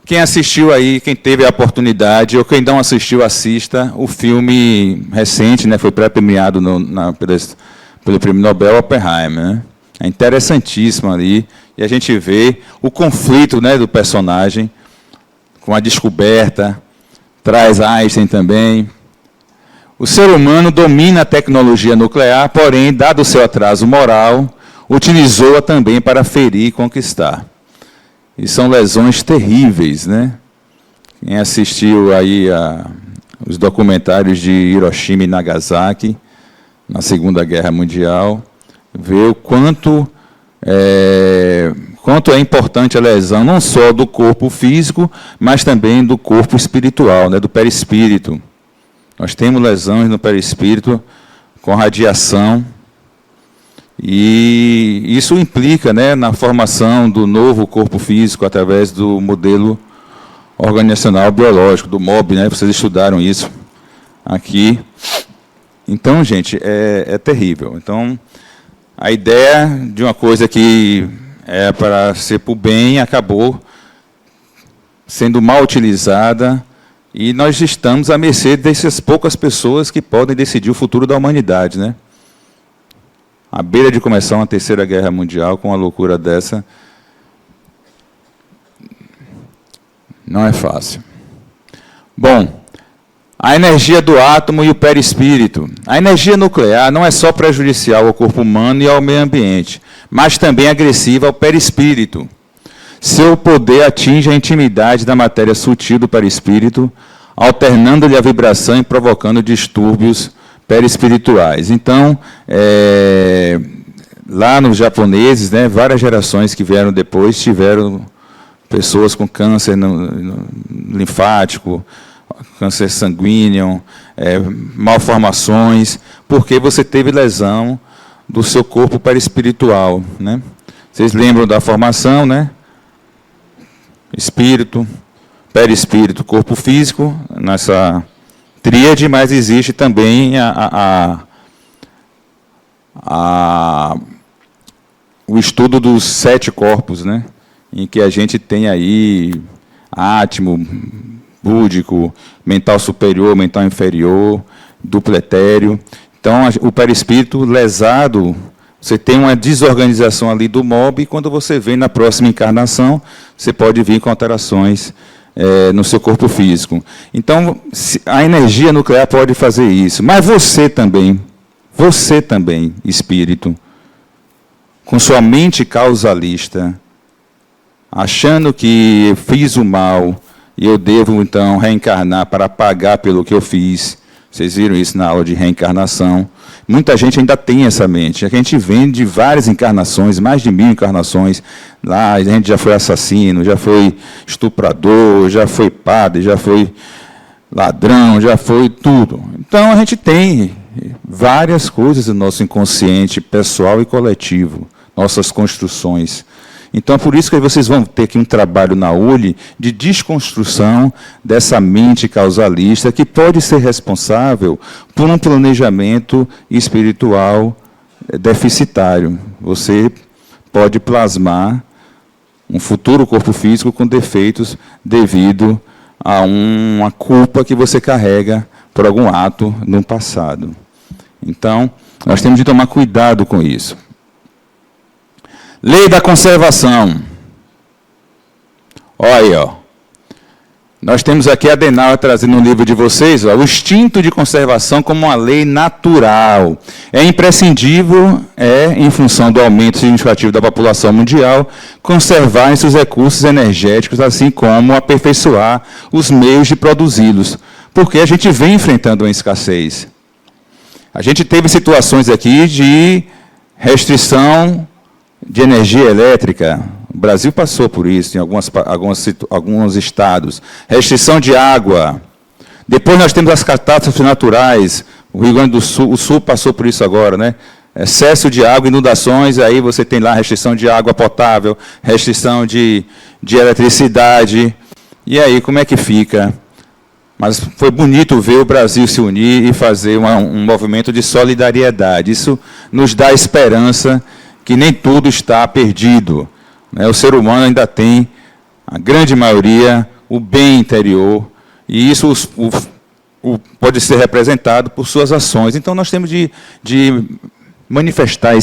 Quem assistiu aí, quem teve a oportunidade, ou quem não assistiu, assista o filme recente, né, foi pré-premiado pelo Prêmio Nobel Oppenheimer, né? É interessantíssimo ali, e a gente vê o conflito, né, do personagem com a descoberta, traz Einstein também. O ser humano domina a tecnologia nuclear, porém, dado o seu atraso moral, utilizou-a também para ferir e conquistar. E são lesões terríveis, né? Quem assistiu aí os documentários de Hiroshima e Nagasaki, na Segunda Guerra Mundial, vê o quanto é importante a lesão, não só do corpo físico, mas também do corpo espiritual, né? Do perispírito. Nós temos lesões no perispírito com radiação, e isso implica, né, na formação do novo corpo físico através do modelo organizacional biológico, do MOB, né? Vocês estudaram isso aqui. Então, gente, é terrível. Então, a ideia de uma coisa que é para ser para o bem acabou sendo mal utilizada, e nós estamos à mercê dessas poucas pessoas que podem decidir o futuro da humanidade, né? À beira de começar uma terceira guerra mundial, com uma loucura dessa, não é fácil. Bom, a energia do átomo e o perispírito. A energia nuclear não é só prejudicial ao corpo humano e ao meio ambiente, mas também agressiva ao perispírito. Seu poder atinge a intimidade da matéria sutil do perispírito, alternando-lhe a vibração e provocando distúrbios perispirituais. Então, lá nos japoneses, né, várias gerações que vieram depois tiveram pessoas com câncer linfático, câncer sanguíneo, malformações, porque você teve lesão do seu corpo perispiritual, né? Vocês lembram da formação, né? Espírito, perispírito, corpo físico, nessa tríade, mas existe também o estudo dos 7 corpos, né? Em que a gente tem aí átimo, búdico, mental superior, mental inferior, duplo etéreo. Então, o perispírito lesado, você tem uma desorganização ali do MOB, e quando você vem na próxima encarnação, você pode vir com alterações no seu corpo físico. Então, a energia nuclear pode fazer isso. Mas você também, espírito, com sua mente causalista, achando que fiz o mal e eu devo, então, reencarnar para pagar pelo que eu fiz. Vocês viram isso na aula de reencarnação. Muita gente ainda tem essa mente. A gente vem de várias encarnações, mais de 1000 encarnações. Lá a gente já foi assassino, já foi estuprador, já foi padre, já foi ladrão, já foi tudo. Então a gente tem várias coisas no nosso inconsciente pessoal e coletivo, nossas construções. Então, é por isso que vocês vão ter aqui um trabalho na ULI de desconstrução dessa mente causalista que pode ser responsável por um planejamento espiritual deficitário. Você pode plasmar um futuro corpo físico com defeitos devido a uma culpa que você carrega por algum ato no passado. Então, nós temos de tomar cuidado com isso. Lei da conservação. Olha aí, ó. Nós temos aqui a Adenauer trazendo no livro de vocês, ó, o instinto de conservação como uma lei natural. É imprescindível, em função do aumento significativo da população mundial, conservar seus recursos energéticos, assim como aperfeiçoar os meios de produzi-los. Porque a gente vem enfrentando uma escassez. A gente teve situações aqui de restrição de energia elétrica. O Brasil passou por isso em alguns estados. Restrição de água. Depois nós temos as catástrofes naturais. O Rio Grande do Sul, o Sul passou por isso agora, né? Excesso de água, inundações, aí você tem lá restrição de água potável, restrição de eletricidade. E aí, como é que fica? Mas foi bonito ver o Brasil se unir e fazer um movimento de solidariedade. Isso nos dá esperança que nem tudo está perdido. O ser humano ainda tem, a grande maioria, o bem interior, e isso pode ser representado por suas ações. Então, nós temos de manifestar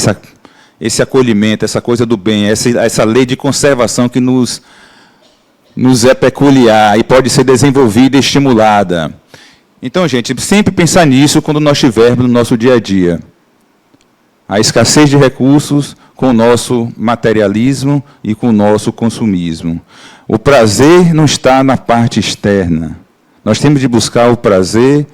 esse acolhimento, essa coisa do bem, essa lei de conservação que nos é peculiar e pode ser desenvolvida e estimulada. Então, gente, sempre pensar nisso quando nós estivermos no nosso dia a dia. A escassez de recursos com o nosso materialismo e com o nosso consumismo. O prazer não está na parte externa. Nós temos de buscar o prazer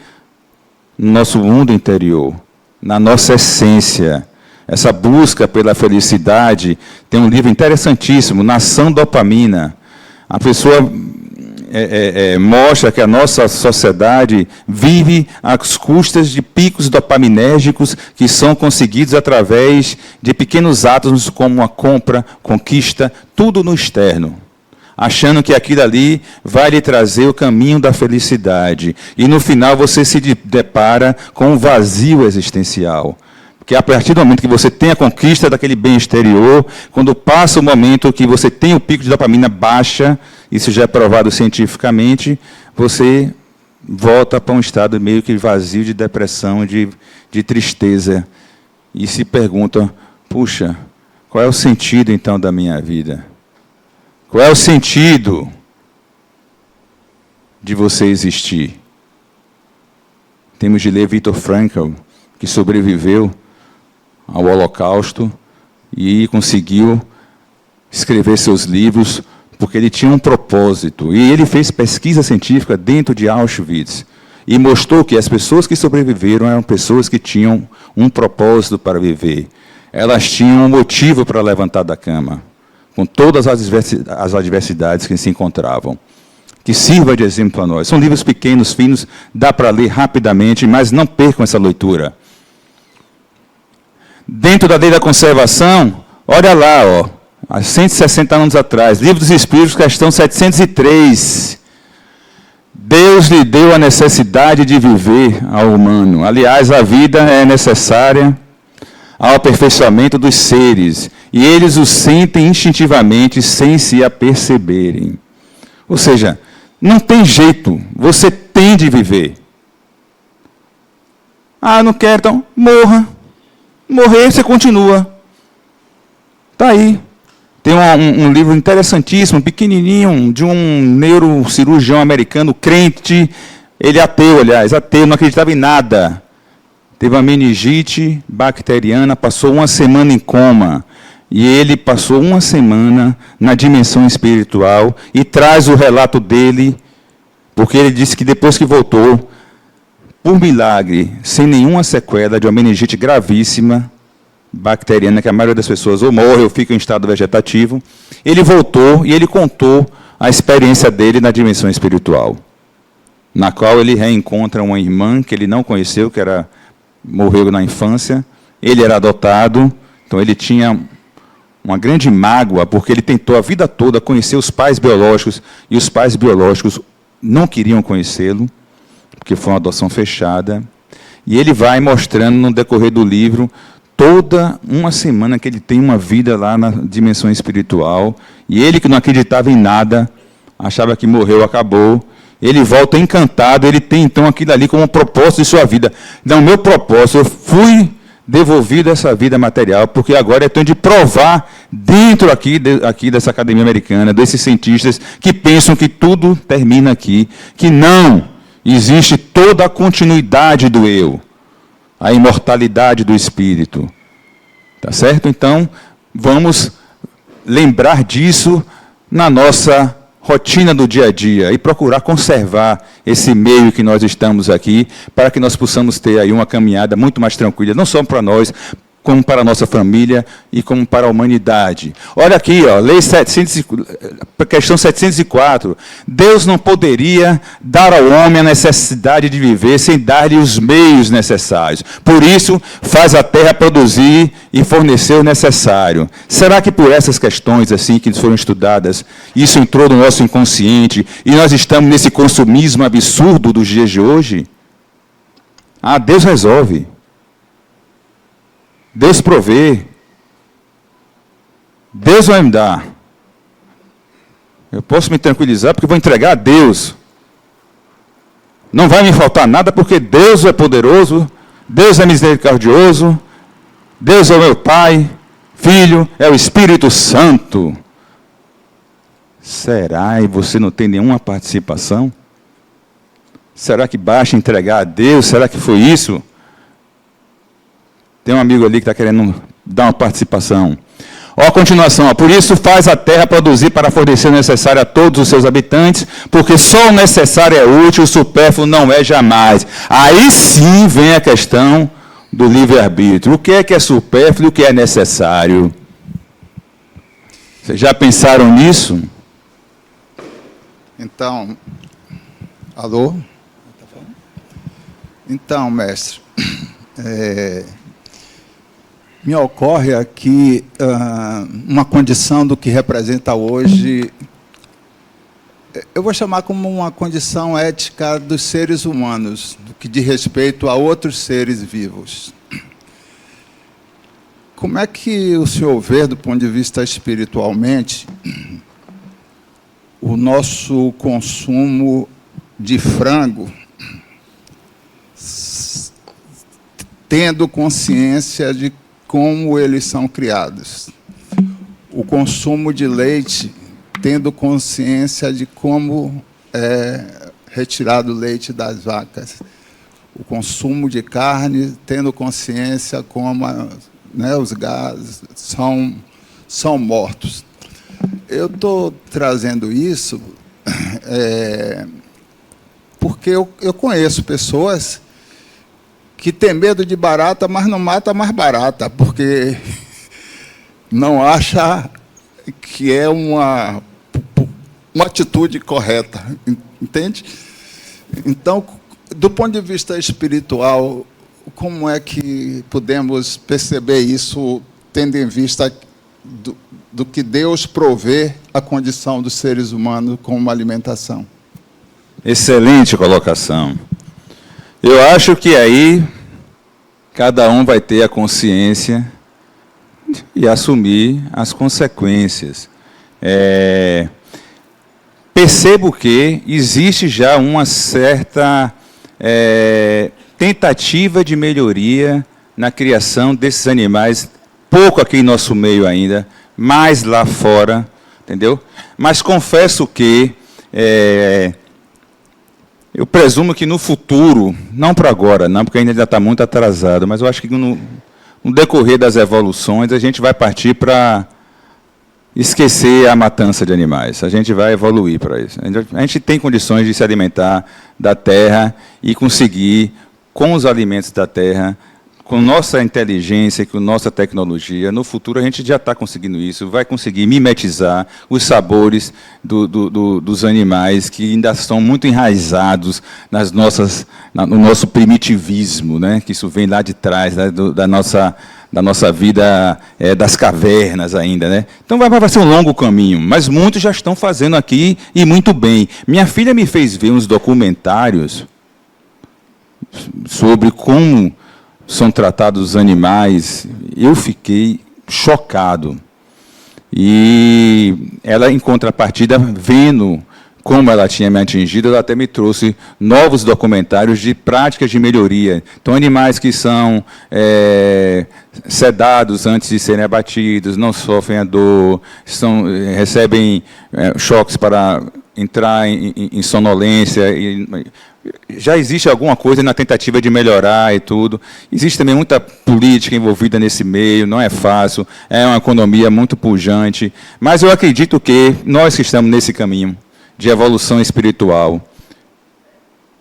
no nosso mundo interior, na nossa essência. Essa busca pela felicidade, tem um livro interessantíssimo, Nação Dopamina. A pessoa mostra que a nossa sociedade vive às custas de picos dopaminérgicos que são conseguidos através de pequenos atos como a compra, conquista, tudo no externo, achando que aquilo ali vai lhe trazer o caminho da felicidade. E no final você se depara com um vazio existencial. Porque a partir do momento que você tem a conquista daquele bem exterior, quando passa o momento que você tem o pico de dopamina baixa, isso já é provado cientificamente, você volta para um estado meio que vazio de depressão, de tristeza, e se pergunta, puxa, qual é o sentido então da minha vida? Qual é o sentido de você existir? Temos de ler Viktor Frankl, que sobreviveu ao Holocausto e conseguiu escrever seus livros porque ele tinha um propósito. E ele fez pesquisa científica dentro de Auschwitz e mostrou que as pessoas que sobreviveram eram pessoas que tinham um propósito para viver. Elas tinham um motivo para levantar da cama, com todas as adversidades que se encontravam. Que sirva de exemplo para nós. São livros pequenos, finos, dá para ler rapidamente, mas não percam essa leitura. Dentro da lei da conservação, olha lá, ó, há 160 anos atrás, Livro dos Espíritos, questão 703. Deus lhe deu a necessidade de viver ao humano. Aliás, a vida é necessária ao aperfeiçoamento dos seres, e eles o sentem instintivamente sem se aperceberem. Ou seja, não tem jeito, você tem de viver. Ah, não quero, então morra. Morrer, você continua. Está aí. Tem um livro interessantíssimo, pequenininho, de um neurocirurgião americano, crente, ele ateu, aliás, ateu, não acreditava em nada. Teve uma meningite bacteriana, passou 1 semana em coma. E ele passou 1 semana na dimensão espiritual e traz o relato dele, porque ele disse que depois que voltou, por milagre, sem nenhuma sequela de uma meningite gravíssima, bacteriana, que a maioria das pessoas ou morre ou fica em estado vegetativo, ele voltou e ele contou a experiência dele na dimensão espiritual, na qual ele reencontra uma irmã que ele não conheceu, que morreu na infância, ele era adotado, então ele tinha uma grande mágoa, porque ele tentou a vida toda conhecer os pais biológicos, e os pais biológicos não queriam conhecê-lo, porque foi uma adoção fechada, e ele vai mostrando no decorrer do livro toda uma semana que ele tem uma vida lá na dimensão espiritual, e ele que não acreditava em nada, achava que morreu, acabou, ele volta encantado, ele tem então aquilo ali como um propósito de sua vida. Não, meu propósito, eu fui devolvido essa vida material, porque agora é tempo de provar dentro aqui dessa academia americana, desses cientistas que pensam que tudo termina aqui, que não existe toda a continuidade do eu, a imortalidade do espírito. Tá certo? Então, vamos lembrar disso na nossa rotina do dia a dia e procurar conservar esse meio que nós estamos aqui, para que nós possamos ter aí uma caminhada muito mais tranquila, não só para nós, como para a nossa família e como para a humanidade. Olha aqui, ó, questão 704. Deus não poderia dar ao homem a necessidade de viver sem dar-lhe os meios necessários. Por isso, faz a terra produzir e fornecer o necessário. Será que por essas questões assim que foram estudadas, isso entrou no nosso inconsciente e nós estamos nesse consumismo absurdo dos dias de hoje? Ah, Deus resolve. Deus provê. Deus vai me dar. Eu posso me tranquilizar porque vou entregar a Deus. Não vai me faltar nada porque Deus é poderoso, Deus é misericordioso, Deus é o meu Pai, Filho, é o Espírito Santo. Será? E você não tem nenhuma participação? Será que basta entregar a Deus? Será que foi isso? Tem um amigo ali que está querendo dar uma participação. Ó, a continuação. Ó, por isso faz a terra produzir para fornecer o necessário a todos os seus habitantes, porque só o necessário é útil, o supérfluo não é jamais. Aí sim vem a questão do livre-arbítrio. O que é supérfluo e o que é necessário? Vocês já pensaram nisso? Então, alô? Então, mestre, me ocorre aqui uma condição do que representa hoje, eu vou chamar como uma condição ética dos seres humanos, do que diz respeito a outros seres vivos. Como é que o senhor vê, do ponto de vista espiritualmente, o nosso consumo de frango, tendo consciência de como eles são criados? O consumo de leite, tendo consciência de como é retirado o leite das vacas. O consumo de carne, tendo consciência como os gases são mortos. Eu estou trazendo isso porque eu conheço pessoas que têm medo de barata, mas não mata mais barata, porque não acha que é uma atitude correta, entende? Então, do ponto de vista espiritual, como é que podemos perceber isso, tendo em vista do que Deus provê a condição dos seres humanos como alimentação? Excelente colocação. Eu acho que aí cada um vai ter a consciência e assumir as consequências. Percebo que existe já uma certa tentativa de melhoria na criação desses animais, pouco aqui em nosso meio ainda, mais lá fora, entendeu? Mas confesso que eu presumo que no futuro, não para agora, não, porque ainda está muito atrasado, mas eu acho que no decorrer das evoluções a gente vai partir para esquecer a matança de animais. A gente vai evoluir para isso. A gente tem condições de se alimentar da terra e conseguir, com os alimentos da terra, com nossa inteligência, com nossa tecnologia, no futuro a gente já está conseguindo isso, vai conseguir mimetizar os sabores dos animais que ainda estão muito enraizados no nosso primitivismo, né? Que isso vem lá de trás, né? da nossa vida das cavernas ainda, né? Então vai ser um longo caminho, mas muitos já estão fazendo aqui e muito bem. Minha filha me fez ver uns documentários sobre como são tratados os animais. Eu fiquei chocado. E ela, em contrapartida, vendo como ela tinha me atingido, ela até me trouxe novos documentários de práticas de melhoria. Então, animais que são sedados antes de serem abatidos, não sofrem a dor, recebem choques para entrar em sonolência. Já existe alguma coisa na tentativa de melhorar e tudo. Existe também muita política envolvida nesse meio, não é fácil, é uma economia muito pujante. Mas eu acredito que nós que estamos nesse caminho de evolução espiritual,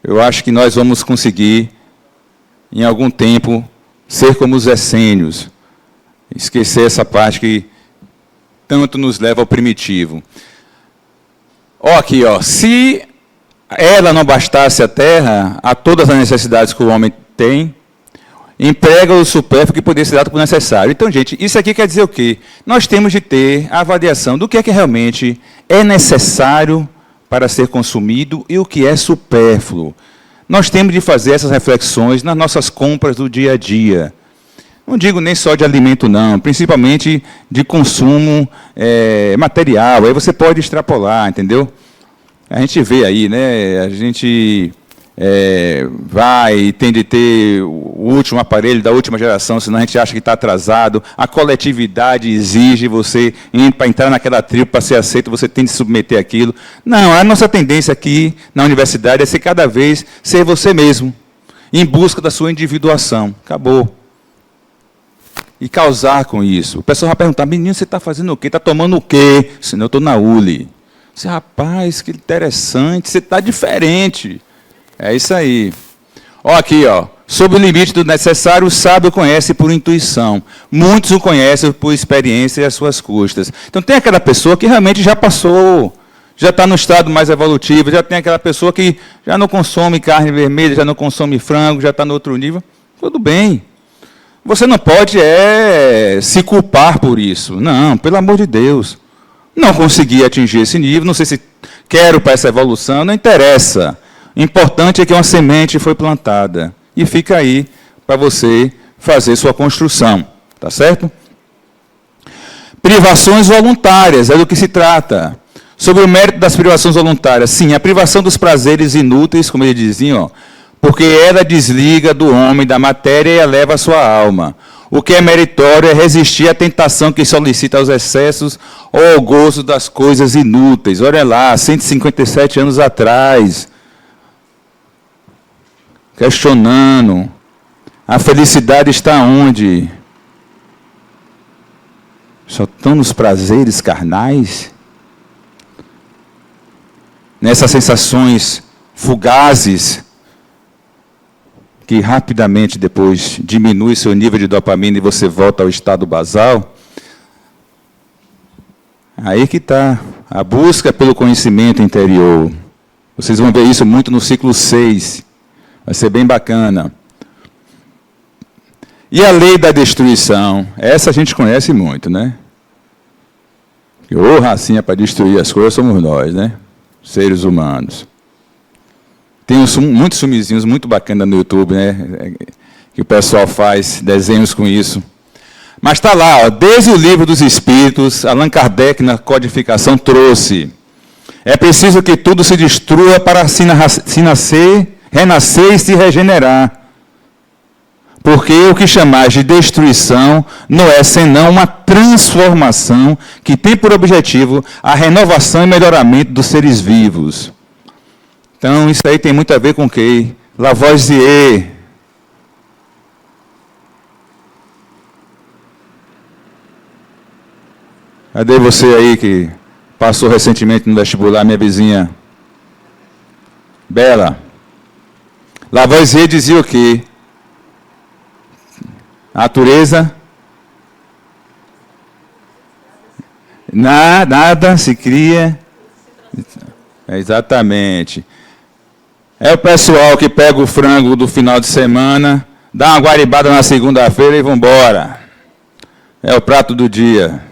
eu acho que nós vamos conseguir, em algum tempo, ser como os essênios, esquecer essa parte que tanto nos leva ao primitivo. Aqui, se ela não bastasse a terra, a todas as necessidades que o homem tem, emprega o supérfluo que poderia ser dado por necessário. Então, gente, isso aqui quer dizer o quê? Nós temos de ter a avaliação do que é que realmente é necessário para ser consumido e o que é supérfluo. Nós temos de fazer essas reflexões nas nossas compras do dia a dia. Não digo nem só de alimento, não, principalmente de consumo material. Aí você pode extrapolar, entendeu? A gente vê aí, né? A gente tem de ter o último aparelho da última geração, senão a gente acha que está atrasado. A coletividade exige você, para entrar naquela tribo, para ser aceito, você tem de submeter aquilo. Não, a nossa tendência aqui na universidade é ser cada vez ser você mesmo, em busca da sua individuação. Acabou. E causar com isso. O pessoal vai perguntar, menino, você está fazendo o quê? Está tomando o quê? Senão eu estou na ULI. Você, rapaz, que interessante, você está diferente. É isso aí. Aqui, sob o limite do necessário, o sábio conhece por intuição. Muitos o conhecem por experiência e às suas custas. Então, tem aquela pessoa que realmente já passou, já está no estado mais evolutivo, já tem aquela pessoa que já não consome carne vermelha, já não consome frango, já está no outro nível. Tudo bem. Você não pode se culpar por isso. Não, pelo amor de Deus. Não consegui atingir esse nível, não sei se quero para essa evolução, não interessa. O importante é que uma semente foi plantada. E fica aí para você fazer sua construção. Tá certo? Privações voluntárias, é do que se trata. Sobre o mérito das privações voluntárias. Sim, a privação dos prazeres inúteis, como ele dizia, porque ela desliga do homem, da matéria e eleva a sua alma. O que é meritório é resistir à tentação que solicita aos excessos ou ao gozo das coisas inúteis. Olha lá, 157 anos atrás, questionando, a felicidade está onde? Só estão nos prazeres carnais? Nessas sensações fugazes, que rapidamente depois diminui seu nível de dopamina e você volta ao estado basal. Aí que está a busca pelo conhecimento interior. Vocês vão ver isso muito no ciclo 6. Vai ser bem bacana. E a lei da destruição? Essa a gente conhece muito, né? Ô, racinha para destruir as coisas somos nós, né? Seres humanos. Tem muitos filmezinhos muito bacanas no YouTube, né? Que o pessoal faz desenhos com isso. Mas está lá, desde o Livro dos Espíritos, Allan Kardec, na codificação, trouxe. É preciso que tudo se destrua para se nascer, renascer e se regenerar. Porque o que chamais de destruição não é senão uma transformação que tem por objetivo a renovação e melhoramento dos seres vivos. Então, isso aí tem muito a ver com o quê? Lavoisier. Cadê você aí que passou recentemente no vestibular, minha vizinha? Bela. Lavoisier dizia o quê? A natureza, nada se cria. Exatamente. É o pessoal que pega o frango do final de semana, dá uma guaribada na segunda-feira e vão embora. É o prato do dia.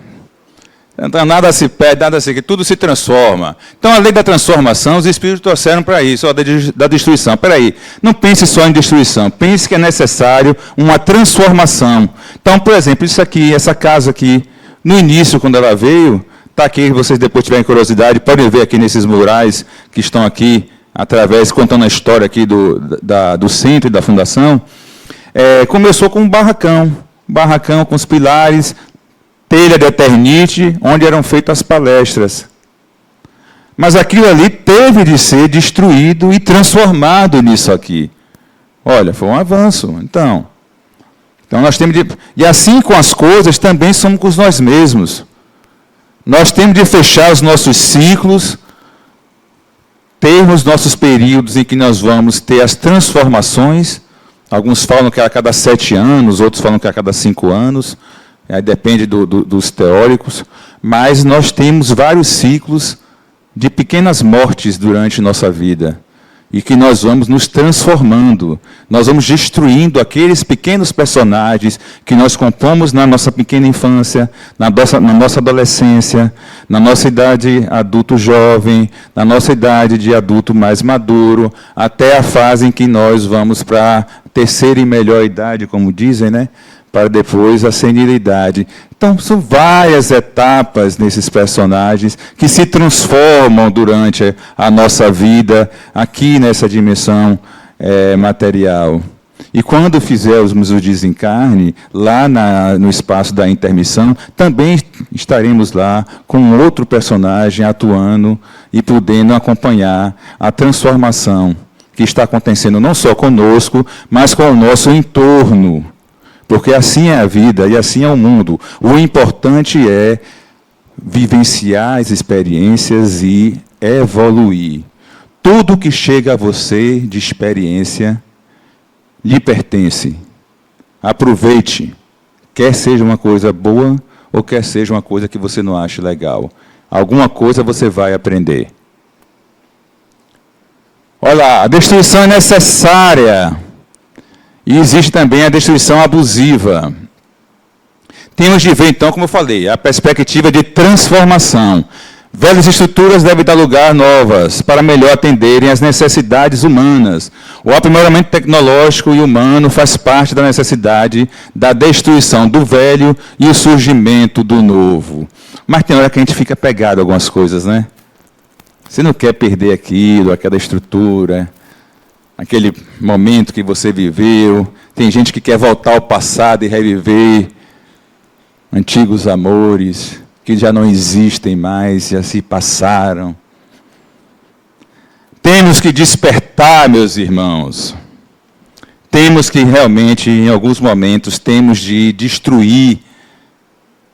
Então, nada se perde, nada se cria, tudo se transforma. Então, a lei da transformação, os espíritos trouxeram para isso, da destruição. Espera aí, não pense só em destruição, pense que é necessário uma transformação. Então, por exemplo, isso aqui, essa casa aqui, no início, quando ela veio, está aqui, vocês depois tiverem curiosidade, podem ver aqui nesses murais que estão aqui, contando a história aqui do centro e da fundação. Começou com um barracão com os pilares, telha de eternite, onde eram feitas as palestras. Mas aquilo ali teve de ser destruído e transformado nisso aqui. Olha, foi um avanço. Então nós temos de... E assim com as coisas, também somos com nós mesmos. Nós temos de fechar os nossos ciclos, termos nossos períodos em que nós vamos ter as transformações. Alguns falam que é a cada 7 anos, outros falam que é a cada 5 anos. Aí depende dos teóricos, mas nós temos vários ciclos de pequenas mortes durante nossa vida, e que nós vamos nos transformando, nós vamos destruindo aqueles pequenos personagens que nós compomos na nossa pequena infância, na nossa adolescência, na nossa idade adulto jovem, na nossa idade de adulto mais maduro, até a fase em que nós vamos para a terceira e melhor idade, como dizem, né? Para depois a senilidade. Então, são várias etapas nesses personagens que se transformam durante a nossa vida, aqui nessa dimensão material. E quando fizermos o desencarne, lá no espaço da intermissão, também estaremos lá com outro personagem atuando e podendo acompanhar a transformação que está acontecendo não só conosco, mas com o nosso entorno. Porque assim é a vida e assim é o mundo. O importante é vivenciar as experiências e evoluir. Tudo que chega a você de experiência lhe pertence. Aproveite, quer seja uma coisa boa ou quer seja uma coisa que você não ache legal. Alguma coisa você vai aprender. Olha, a destruição é necessária. E existe também a destruição abusiva. Temos de ver, então, como eu falei, a perspectiva de transformação. Velhas estruturas devem dar lugar a novas, para melhor atenderem às necessidades humanas. O aprimoramento tecnológico e humano faz parte da necessidade da destruição do velho e o surgimento do novo. Mas tem hora que a gente fica pegado a algumas coisas, né? Você não quer perder aquilo, aquela estrutura, aquele momento que você viveu. Tem gente que quer voltar ao passado e reviver antigos amores que já não existem mais, já se passaram. Temos que despertar, meus irmãos. Temos que realmente, em alguns momentos, temos de destruir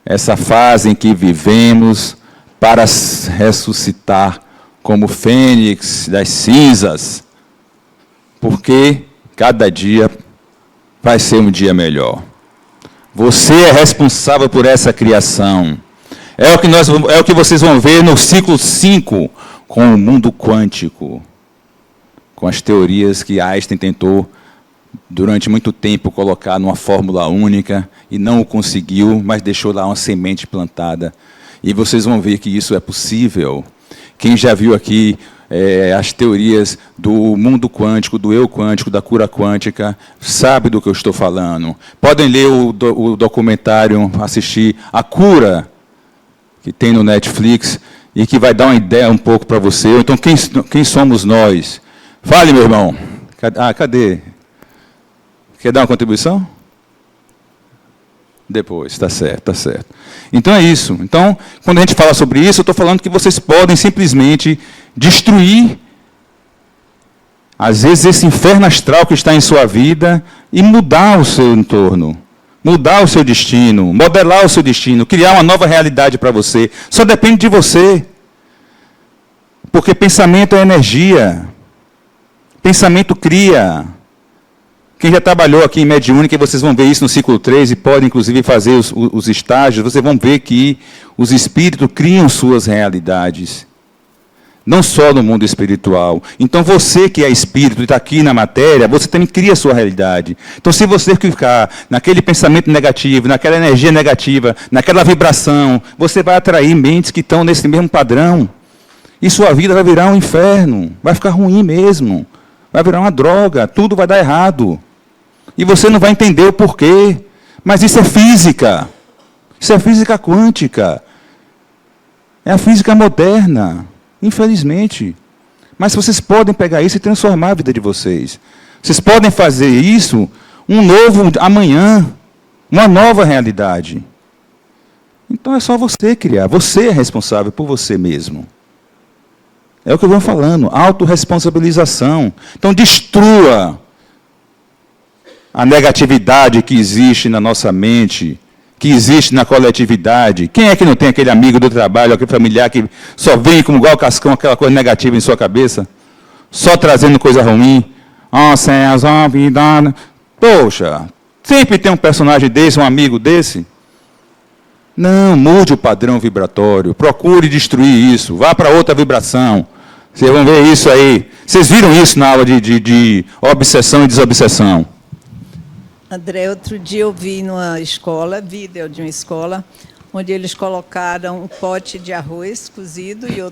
essa fase em que vivemos para ressuscitar como fênix das cinzas. Porque cada dia vai ser um dia melhor. Você é responsável por essa criação. É o que vocês vão ver no ciclo 5, com o mundo quântico, com as teorias que Einstein tentou, durante muito tempo, colocar numa fórmula única, e não o conseguiu, mas deixou lá uma semente plantada. E vocês vão ver que isso é possível. Quem já viu aqui as teorias do mundo quântico, do eu quântico, da cura quântica, sabe do que eu estou falando. Podem ler o documentário, assistir A Cura, que tem no Netflix, e que vai dar uma ideia um pouco para você. Então, quem somos nós? Fale, meu irmão. Cadê? Quer dar uma contribuição? Depois, está certo, está certo. Então é isso. Então, quando a gente fala sobre isso, eu estou falando que vocês podem simplesmente destruir, às vezes, esse inferno astral que está em sua vida e mudar o seu entorno, mudar o seu destino, modelar o seu destino, criar uma nova realidade para você. Só depende de você. Porque pensamento é energia. Pensamento cria. Quem já trabalhou aqui em mediúnica, vocês vão ver isso no ciclo 3 e podem, inclusive, fazer os estágios, vocês vão ver que os espíritos criam suas realidades. Não só no mundo espiritual. Então, você que é espírito e está aqui na matéria, você também cria a sua realidade. Então, se você ficar naquele pensamento negativo, naquela energia negativa, naquela vibração, você vai atrair mentes que estão nesse mesmo padrão. E sua vida vai virar um inferno. Vai ficar ruim mesmo. Vai virar uma droga. Tudo vai dar errado. E você não vai entender o porquê. Mas isso é física. Isso é física quântica. É a física moderna. Infelizmente. Mas vocês podem pegar isso e transformar a vida de vocês. Vocês podem fazer isso um novo amanhã. Uma nova realidade. Então é só você criar. Você é responsável por você mesmo. É o que eu vou falando. Autorresponsabilização. Então destrua a negatividade que existe na nossa mente, que existe na coletividade. Quem é que não tem aquele amigo do trabalho, aquele familiar que só vem como igual cascão, aquela coisa negativa em sua cabeça? Só trazendo coisa ruim. Ó céus, ó vida. Poxa, sempre tem um personagem desse, um amigo desse. Não, mude o padrão vibratório. Procure destruir isso. Vá para outra vibração. Vocês vão ver isso aí. Vocês viram isso na aula de obsessão e desobsessão. André, outro dia eu vi numa escola, vídeo de uma escola, onde eles colocaram um pote de arroz cozido e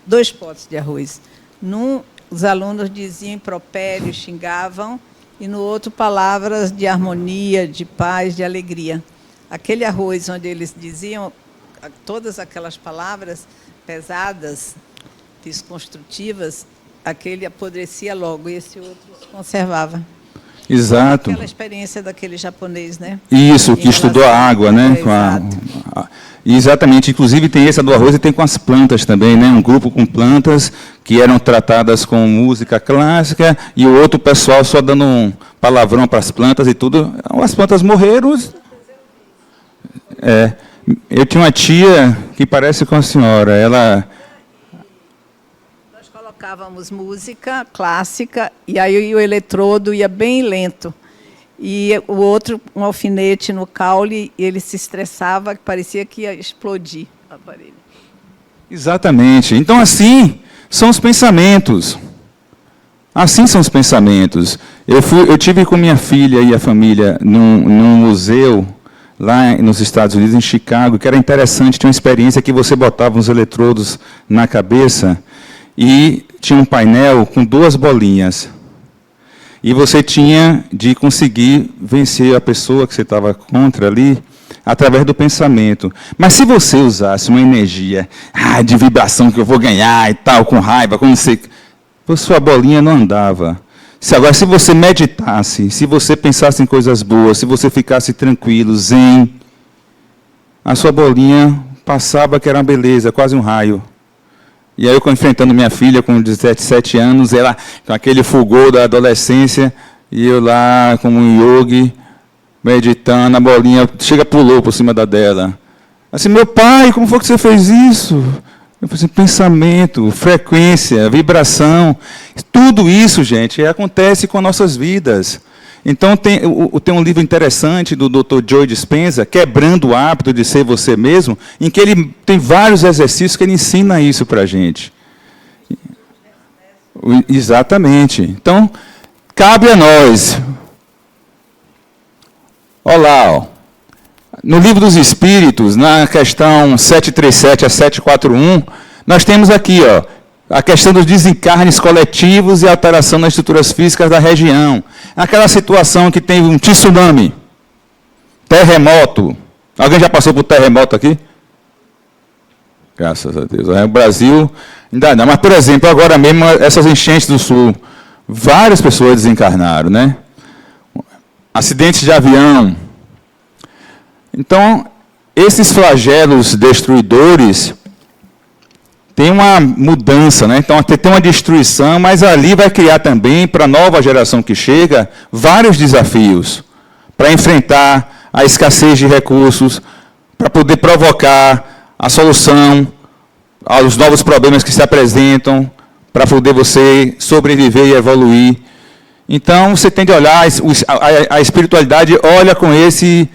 2 potes de arroz. Num, os alunos diziam impropérios, xingavam, e no outro, palavras de harmonia, de paz, de alegria. Aquele arroz onde eles diziam todas aquelas palavras pesadas, desconstrutivas, aquele apodrecia logo, e esse outro se conservava. Exato. Aquela experiência daquele japonês, né? Isso, que estudou a água, né? Exatamente. Inclusive tem esse do arroz e tem com as plantas também, né? Um grupo com plantas que eram tratadas com música clássica e o outro pessoal só dando um palavrão para as plantas e tudo. As plantas morreram. Eu tinha uma tia que parece com a senhora. Ela... Colocávamos música clássica e aí o eletrodo ia bem lento. E o outro, um alfinete no caule, e ele se estressava, que parecia que ia explodir o aparelho. Exatamente. Então, assim são os pensamentos. Assim são os pensamentos. Eu tive com minha filha e a família num museu lá nos Estados Unidos, em Chicago, que era interessante, tinha uma experiência que você botava uns eletrodos na cabeça e tinha um painel com 2 bolinhas. E você tinha de conseguir vencer a pessoa que você estava contra ali, através do pensamento. Mas se você usasse uma energia de vibração que eu vou ganhar e tal, com raiva, como você... sua bolinha não andava. Agora, se você meditasse, se você pensasse em coisas boas, se você ficasse tranquilo, zen, a sua bolinha passava que era uma beleza, quase um raio. E aí eu enfrentando minha filha com 17 anos, ela com aquele fulgor da adolescência, e eu lá como um yogi, meditando, a bolinha pulou por cima da dela. Assim, meu pai, como foi que você fez isso? Eu falei assim, pensamento, frequência, vibração, tudo isso, gente, acontece com as nossas vidas. Então, tem um livro interessante do Dr. Joe Dispenza, Quebrando o Hábito de Ser Você Mesmo, em que ele tem vários exercícios que ele ensina isso para a gente. Exatamente. Então, cabe a nós. Olha lá, ó. No Livro dos Espíritos, na questão 737 a 741, nós temos aqui, ó, a questão dos desencarnes coletivos e alteração nas estruturas físicas da região. Aquela situação que tem um tsunami, terremoto. Alguém já passou por terremoto aqui? Graças a Deus. O Brasil ainda não. Mas, por exemplo, agora mesmo, essas enchentes do sul, várias pessoas desencarnaram, né? acidentes de avião. Então, esses flagelos destruidores têm uma mudança, né? Então, tem uma destruição, mas ali vai criar também, para a nova geração que chega, vários desafios para enfrentar a escassez de recursos, para poder provocar a solução aos novos problemas que se apresentam, para poder você sobreviver e evoluir. Então, você tem de olhar, a espiritualidade olha com esse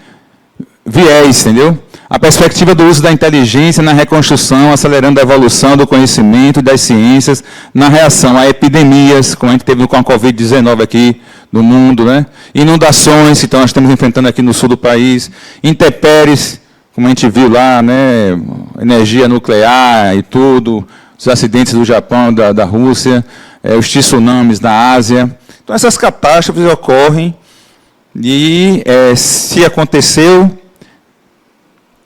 viés, entendeu? A perspectiva do uso da inteligência na reconstrução, acelerando a evolução do conhecimento e das ciências, na reação a epidemias, como a gente teve com a Covid-19 aqui no mundo, né? Inundações, então nós estamos enfrentando aqui no sul do país, intempéries, como a gente viu lá, né? Energia nuclear e tudo, os acidentes do Japão, da Rússia, os tsunamis na Ásia. Então, essas catástrofes ocorrem e, se aconteceu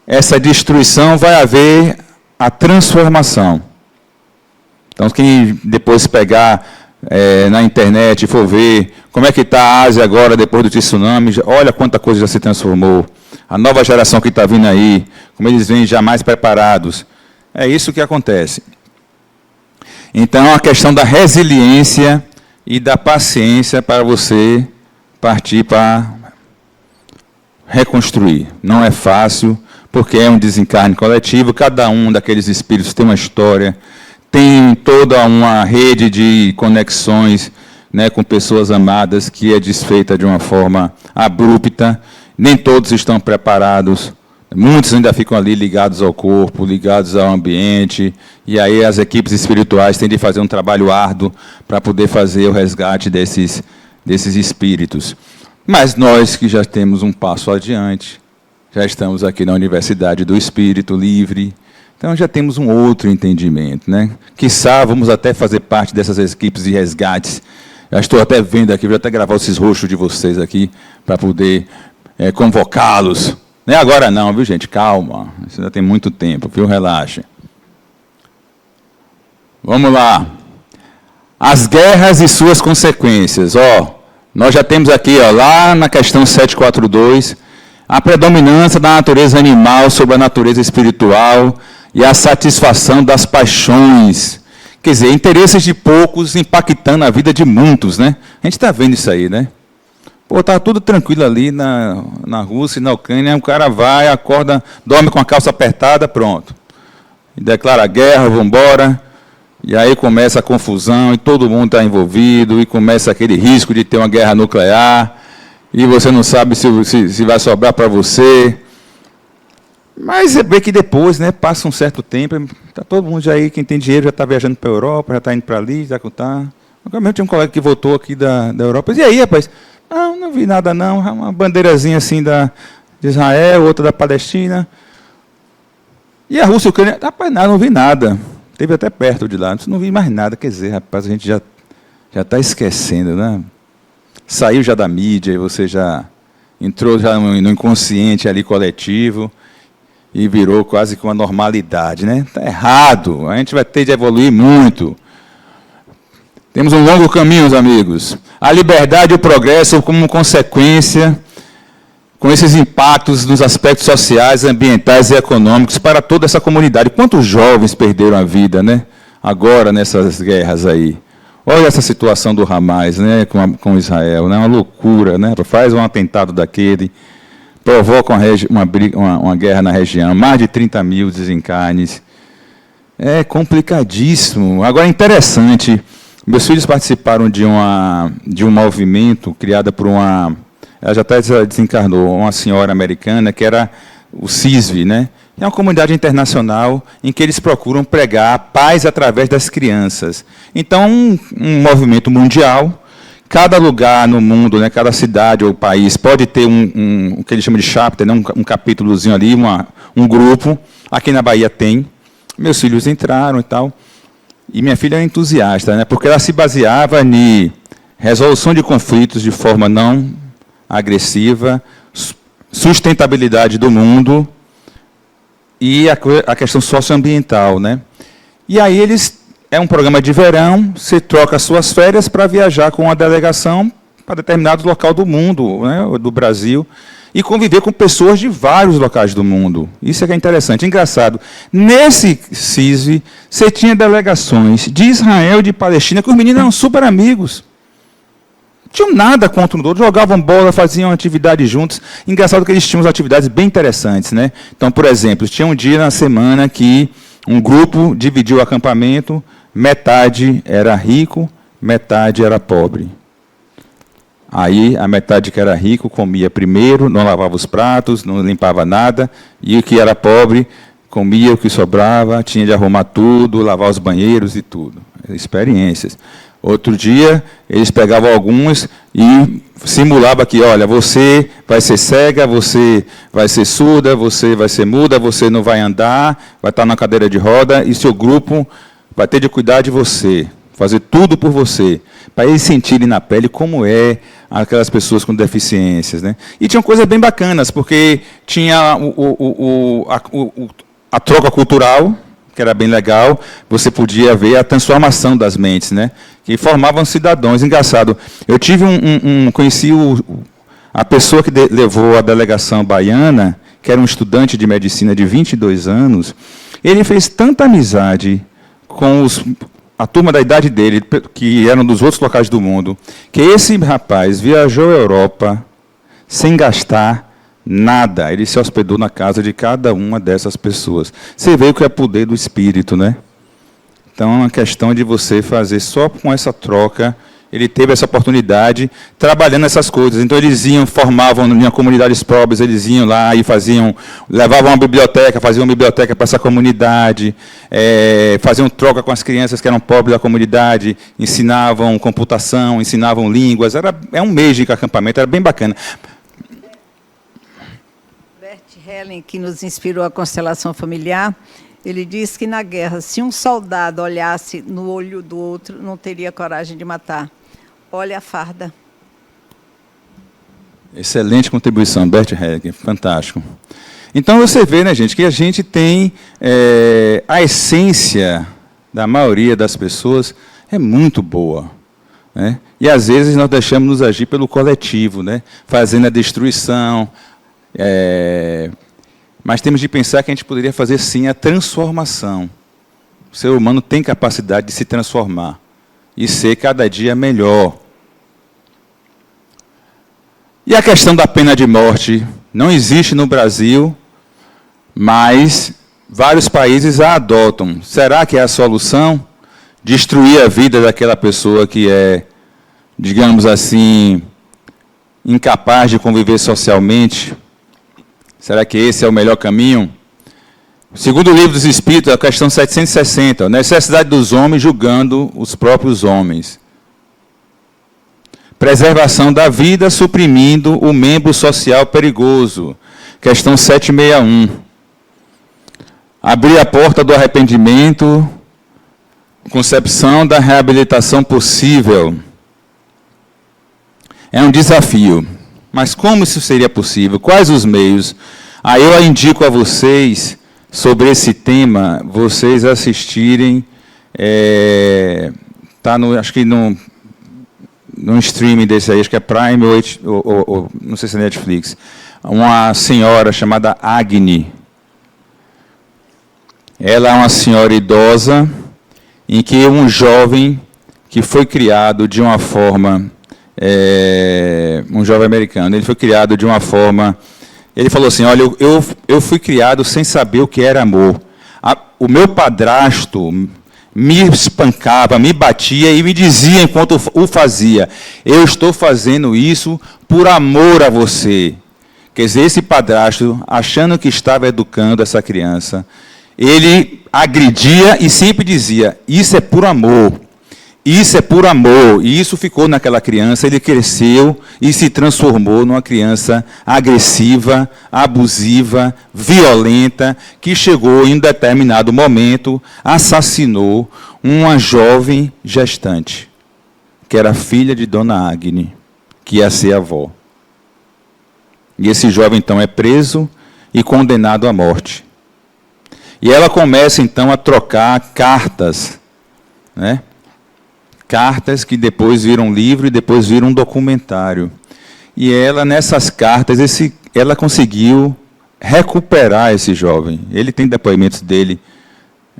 essa destruição, vai haver a transformação. Então, quem depois pegar na internet e for ver como é que está a Ásia agora, depois do tsunami, olha quanta coisa já se transformou. A nova geração que está vindo aí, como eles vêm já mais preparados. É isso que acontece. Então, a questão da resiliência e da paciência para você partir para reconstruir. Não é fácil, porque é um desencarne coletivo, cada um daqueles espíritos tem uma história, tem toda uma rede de conexões, né, com pessoas amadas que é desfeita de uma forma abrupta, nem todos estão preparados, muitos ainda ficam ali ligados ao corpo, ligados ao ambiente, e aí as equipes espirituais têm de fazer um trabalho árduo para poder fazer o resgate desses espíritos. Mas nós que já temos um passo adiante, já estamos aqui na Universidade do Espírito Livre, então já temos um outro entendimento, né? Quiçá vamos até fazer parte dessas equipes de resgates. Já estou até vendo aqui, vou até gravar esses rostos de vocês aqui, para poder convocá-los. Não é agora não, viu, gente? Calma, isso ainda tem muito tempo, viu? Relaxa. Vamos lá. As guerras e suas consequências. Nós já temos aqui, lá na questão 742, a predominância da natureza animal sobre a natureza espiritual e a satisfação das paixões. Quer dizer, interesses de poucos impactando a vida de muitos, né? A gente está vendo isso aí, né? Está tudo tranquilo ali na Rússia e na Ucrânia, o cara vai, acorda, dorme com a calça apertada, pronto. E declara guerra, vamos embora. E aí começa a confusão, e todo mundo está envolvido, e começa aquele risco de ter uma guerra nuclear, e você não sabe se vai sobrar para você. Mas é bem que depois, né, passa um certo tempo, está todo mundo já aí, quem tem dinheiro já está viajando para a Europa, já está indo para ali, já está. Agora tinha um colega que voltou aqui da Europa, e aí, rapaz? Não vi nada não, uma bandeirazinha assim de Israel, outra da Palestina. E a Rússia e a Ucrânia, rapaz, não vi nada. Esteve até perto de lá, não vi mais nada. Quer dizer, rapaz, a gente já está esquecendo, né? Saiu já da mídia, e você já entrou já no inconsciente ali coletivo e virou quase que uma normalidade, né? Está errado, a gente vai ter de evoluir muito. Temos um longo caminho, meus amigos. A liberdade e o progresso como consequência, com esses impactos nos aspectos sociais, ambientais e econômicos para toda essa comunidade. Quantos jovens perderam a vida, né? Agora, nessas guerras aí. Olha essa situação do Hamas, né, com Israel, né? Uma loucura, né? Faz um atentado daquele, provoca uma guerra na região, mais de 30 mil desencarnes. É complicadíssimo. Agora, interessante, meus filhos participaram de um movimento criado por ela já até desencarnou, uma senhora americana, que era o CISV, né? É uma comunidade internacional em que eles procuram pregar a paz através das crianças. Então, um movimento mundial, cada lugar no mundo, né, cada cidade ou país pode ter o que eles chamam de chapter, né, um capítulozinho ali, um grupo. Aqui na Bahia tem. Meus filhos entraram e tal. E minha filha é entusiasta, né, porque ela se baseava em resolução de conflitos de forma não agressiva, sustentabilidade do mundo e a questão socioambiental, né? E aí é um programa de verão, você troca as suas férias para viajar com uma delegação para determinados locais do mundo, né, do Brasil, e conviver com pessoas de vários locais do mundo. Isso é que é interessante. Engraçado, nesse CISV, você tinha delegações de Israel e de Palestina, que os meninos eram super amigos. Não tinham nada contra o outro, jogavam bola, faziam atividades juntos. Engraçado que eles tinham atividades bem interessantes, né? Então, por exemplo, tinha um dia na semana que um grupo dividiu o acampamento, metade era rico, metade era pobre. Aí, a metade que era rico comia primeiro, não lavava os pratos, não limpava nada, e o que era pobre comia o que sobrava, tinha de arrumar tudo, lavar os banheiros e tudo. Experiências. Outro dia, eles pegavam alguns e simulavam que, olha, você vai ser cega, você vai ser surda, você vai ser muda, você não vai andar, vai estar na cadeira de roda, e seu grupo vai ter de cuidar de você, fazer tudo por você, para eles sentirem na pele como é aquelas pessoas com deficiências, né? E tinham coisas bem bacanas, porque tinha a troca cultural, que era bem legal, você podia ver a transformação das mentes, né? Que formavam cidadãos. Engraçado, eu tive conheci a pessoa que levou a delegação baiana, que era um estudante de medicina de 22 anos, ele fez tanta amizade com a turma da idade dele, que eram dos outros locais do mundo, que esse rapaz viajou à Europa sem gastar nada. Ele se hospedou na casa de cada uma dessas pessoas. Você vê o que é poder do Espírito, né? Então, é uma questão de você fazer só com essa troca. Ele teve essa oportunidade trabalhando essas coisas. Então, eles iam, formavam em comunidades pobres, eles iam lá e levavam uma biblioteca, faziam uma biblioteca para essa comunidade, faziam troca com as crianças que eram pobres da comunidade, ensinavam computação, ensinavam línguas. É um mês de acampamento, era bem bacana. Bert Helling, que nos inspirou a constelação familiar, ele diz que na guerra, se um soldado olhasse no olho do outro, não teria coragem de matar. Olha a farda. Excelente contribuição, Bert Helling, fantástico. Então, você vê, né, gente, que a gente tem a essência da maioria das pessoas é muito boa, né? E, às vezes, nós deixamos nos agir pelo coletivo, né? Fazendo a destruição. Mas temos de pensar que a gente poderia fazer, sim, a transformação. O ser humano tem capacidade de se transformar e ser cada dia melhor. E a questão da pena de morte não existe no Brasil, mas vários países a adotam. Será que é a solução? Destruir a vida daquela pessoa que é, digamos assim, incapaz de conviver socialmente? Será que esse é o melhor caminho? Segundo o Livro dos Espíritos, a questão 760, a necessidade dos homens julgando os próprios homens. Preservação da vida suprimindo o membro social perigoso. Questão 761. Abrir a porta do arrependimento, concepção da reabilitação possível. É um desafio. Mas como isso seria possível? Quais os meios? Aí eu indico a vocês, sobre esse tema, vocês assistirem, acho que no streaming desse aí, acho que é Prime ou não sei se é Netflix, uma senhora chamada Agni. Ela é uma senhora idosa, em que um jovem que foi criado de uma forma... um jovem americano, ele foi criado de uma forma... Ele falou assim, olha, eu fui criado sem saber o que era amor. O meu padrasto me espancava, me batia e me dizia, enquanto o fazia, eu estou fazendo isso por amor a você. Quer dizer, esse padrasto, achando que estava educando essa criança, ele agredia e sempre dizia, isso é por amor. Isso é por amor, e isso ficou naquela criança, ele cresceu e se transformou numa criança agressiva, abusiva, violenta, que chegou em um determinado momento, assassinou uma jovem gestante, que era filha de Dona Agni, que ia ser avó. E esse jovem, então, é preso e condenado à morte. E ela começa, então, a trocar cartas, né? cartas que depois viram um livro e depois viram um documentário. E ela, nessas cartas, ela conseguiu recuperar esse jovem. Ele tem depoimentos dele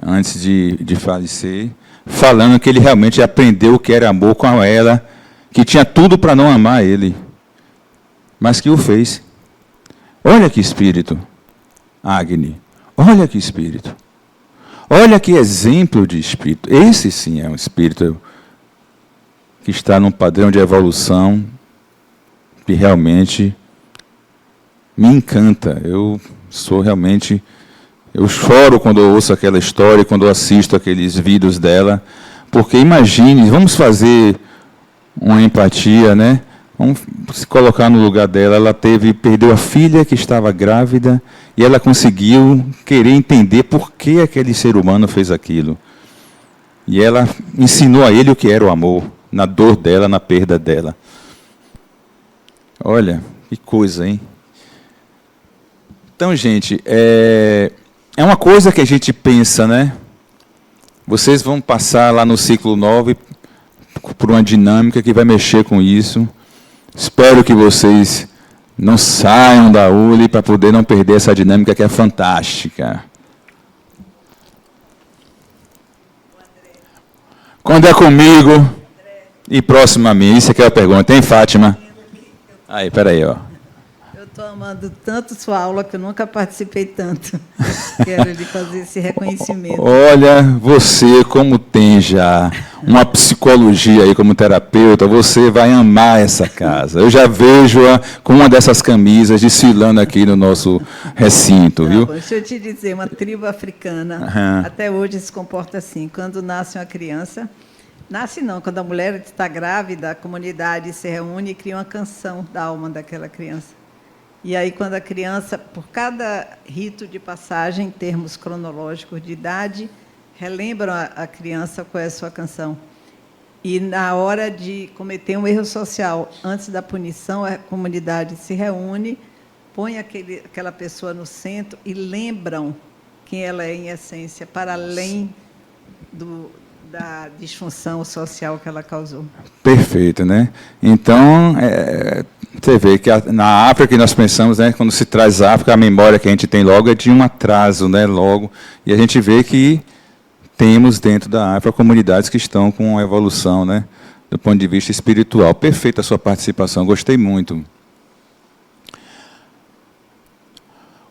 antes de falecer, falando que ele realmente aprendeu o que era amor com ela, que tinha tudo para não amar ele, mas que o fez. Olha que espírito, Agni. Olha que espírito. Olha que exemplo de espírito. Esse sim é um espírito que está num padrão de evolução que realmente me encanta. Eu choro quando eu ouço aquela história, quando eu assisto aqueles vídeos dela, porque imagine, vamos fazer uma empatia, né? Vamos se colocar no lugar dela. Ela perdeu a filha que estava grávida e ela conseguiu querer entender por que aquele ser humano fez aquilo. E ela ensinou a ele o que era o amor, na dor dela, na perda dela. Olha, que coisa, hein? Então, gente, é uma coisa que a gente pensa, né? Vocês vão passar lá no ciclo 9 por uma dinâmica que vai mexer com isso. Espero que vocês não saiam da ULI para poder não perder essa dinâmica que é fantástica. Quando é comigo e próximo a mim, isso aqui é a pergunta, hein, Fátima? Aí, peraí, ó. Eu estou amando tanto sua aula que eu nunca participei tanto. Quero lhe fazer esse reconhecimento. Olha, você, como tem já uma psicologia aí como terapeuta, você vai amar essa casa. Eu já vejo-a com uma dessas camisas desfilando aqui no nosso recinto, viu? Deixa eu te dizer, uma tribo africana, até hoje se comporta assim. Quando nasce uma criança, nasce não, quando a mulher está grávida, a comunidade se reúne e cria uma canção da alma daquela criança. E aí, quando a criança, por cada rito de passagem, em termos cronológicos de idade, relembram a criança qual é a sua canção. E, na hora de cometer um erro social, antes da punição, a comunidade se reúne, põe aquela pessoa no centro e lembram quem ela é em essência, para além da disfunção social que ela causou. Perfeito, né? Então, você vê que na África que nós pensamos, né, quando se traz África, a memória que a gente tem logo é de um atraso, né, logo, e a gente vê que temos dentro da África comunidades que estão com uma evolução, né, do ponto de vista espiritual. Perfeita a sua participação, gostei muito.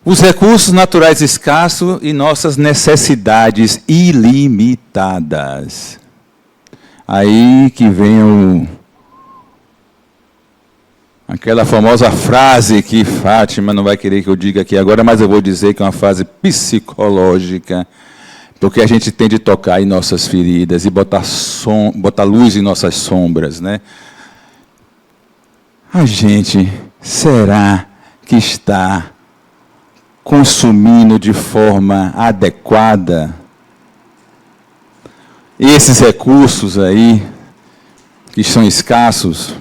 Os recursos naturais escassos e nossas necessidades ilimitadas. Aí que vem aquela famosa frase que Fátima não vai querer que eu diga aqui agora, mas eu vou dizer que é uma frase psicológica, porque a gente tem de tocar em nossas feridas e botar luz em nossas sombras, né? A gente, será que está consumindo de forma adequada esses recursos aí, que são escassos?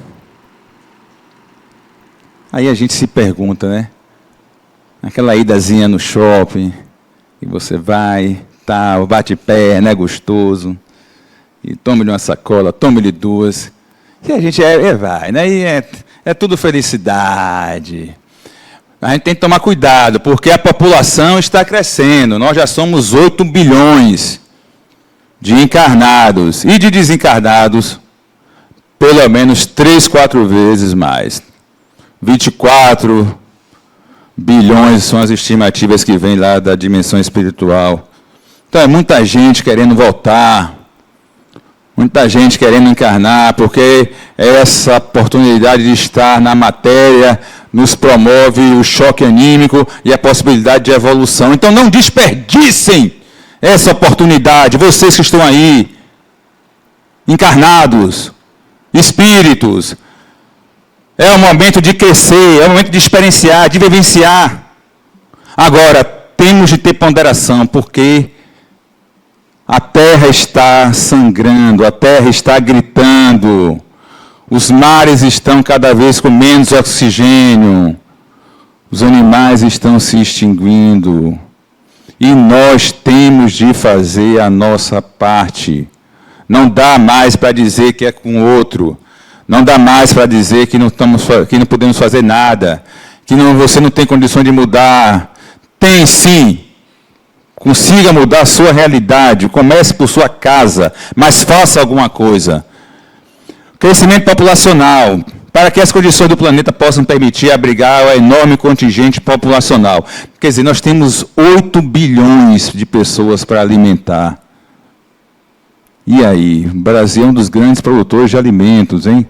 Aí a gente se pergunta, né? Aquela idazinha no shopping, e você vai, tal, bate pé, né, gostoso, e tome-lhe uma sacola, tome-lhe duas, e a gente vai, né? E é tudo felicidade. A gente tem que tomar cuidado, porque a população está crescendo. Nós já somos 8 bilhões de encarnados. E de desencarnados, pelo menos 3, 4 vezes mais. 24 bilhões são as estimativas que vêm lá da dimensão espiritual. Então, é muita gente querendo voltar. Muita gente querendo encarnar, porque essa oportunidade de estar na matéria nos promove o choque anímico e a possibilidade de evolução. Então, não desperdicem essa oportunidade. Vocês que estão aí, encarnados, espíritos, é o momento de crescer, é o momento de experienciar, de vivenciar. Agora, temos de ter ponderação, porque a terra está sangrando, a terra está gritando. Os mares estão cada vez com menos oxigênio. Os animais estão se extinguindo. E nós temos de fazer a nossa parte. Não dá mais para dizer que é com outro. Não dá mais para dizer que não podemos fazer nada, que você não tem condições de mudar. Tem sim. Consiga mudar a sua realidade. Comece por sua casa, mas faça alguma coisa. Crescimento populacional. Para que as condições do planeta possam permitir abrigar o enorme contingente populacional. Quer dizer, nós temos 8 bilhões de pessoas para alimentar. E aí? O Brasil é um dos grandes produtores de alimentos, hein?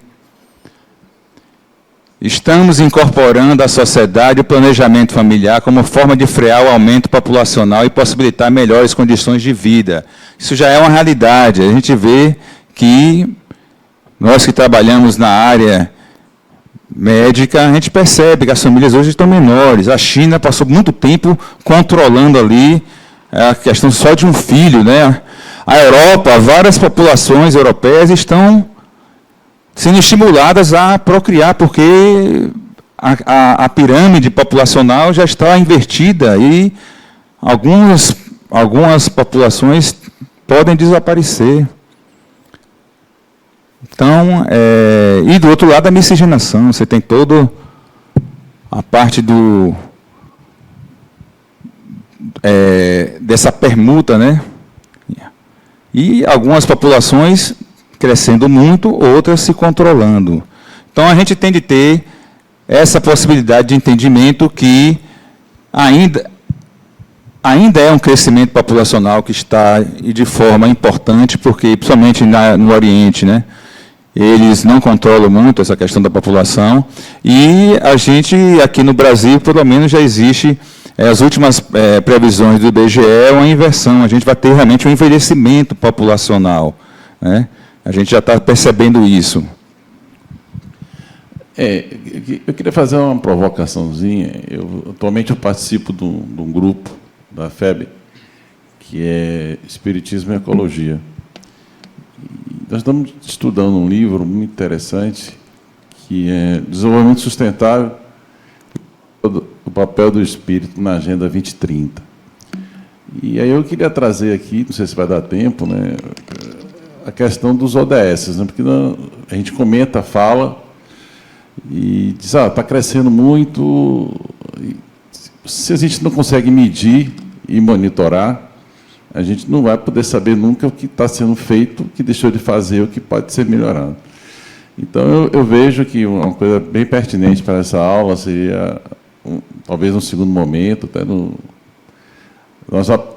Estamos incorporando à sociedade o planejamento familiar como forma de frear o aumento populacional e possibilitar melhores condições de vida. Isso já é uma realidade. A gente vê que nós que trabalhamos na área médica, a gente percebe que as famílias hoje estão menores. A China passou muito tempo controlando ali a questão só de um filho, né? A Europa, várias populações europeias estão sendo estimuladas a procriar, porque a pirâmide populacional já está invertida e algumas populações podem desaparecer. Então, e do outro lado a miscigenação, você tem toda a parte dessa permuta, né? E algumas populações crescendo muito, outras se controlando. Então, a gente tem de ter essa possibilidade de entendimento que ainda é um crescimento populacional que está e de forma importante, porque, principalmente no Oriente, né, eles não controlam muito essa questão da população, e a gente, aqui no Brasil, pelo menos, já existe, as últimas previsões do IBGE, uma inversão, a gente vai ter realmente um envelhecimento populacional, né? A gente já está percebendo isso. Eu queria fazer uma provocaçãozinha. Atualmente eu participo de um grupo da FEB, que é Espiritismo e Ecologia. Nós estamos estudando um livro muito interessante, que é Desenvolvimento Sustentável, o papel do espírito na Agenda 2030. E aí eu queria trazer aqui, não sei se vai dar tempo, né, a questão dos ODS, né, porque a gente comenta, fala, e diz, está crescendo muito, se a gente não consegue medir e monitorar, a gente não vai poder saber nunca o que está sendo feito, o que deixou de fazer, o que pode ser melhorado. Então, eu vejo que uma coisa bem pertinente para essa aula seria, talvez, num segundo momento, até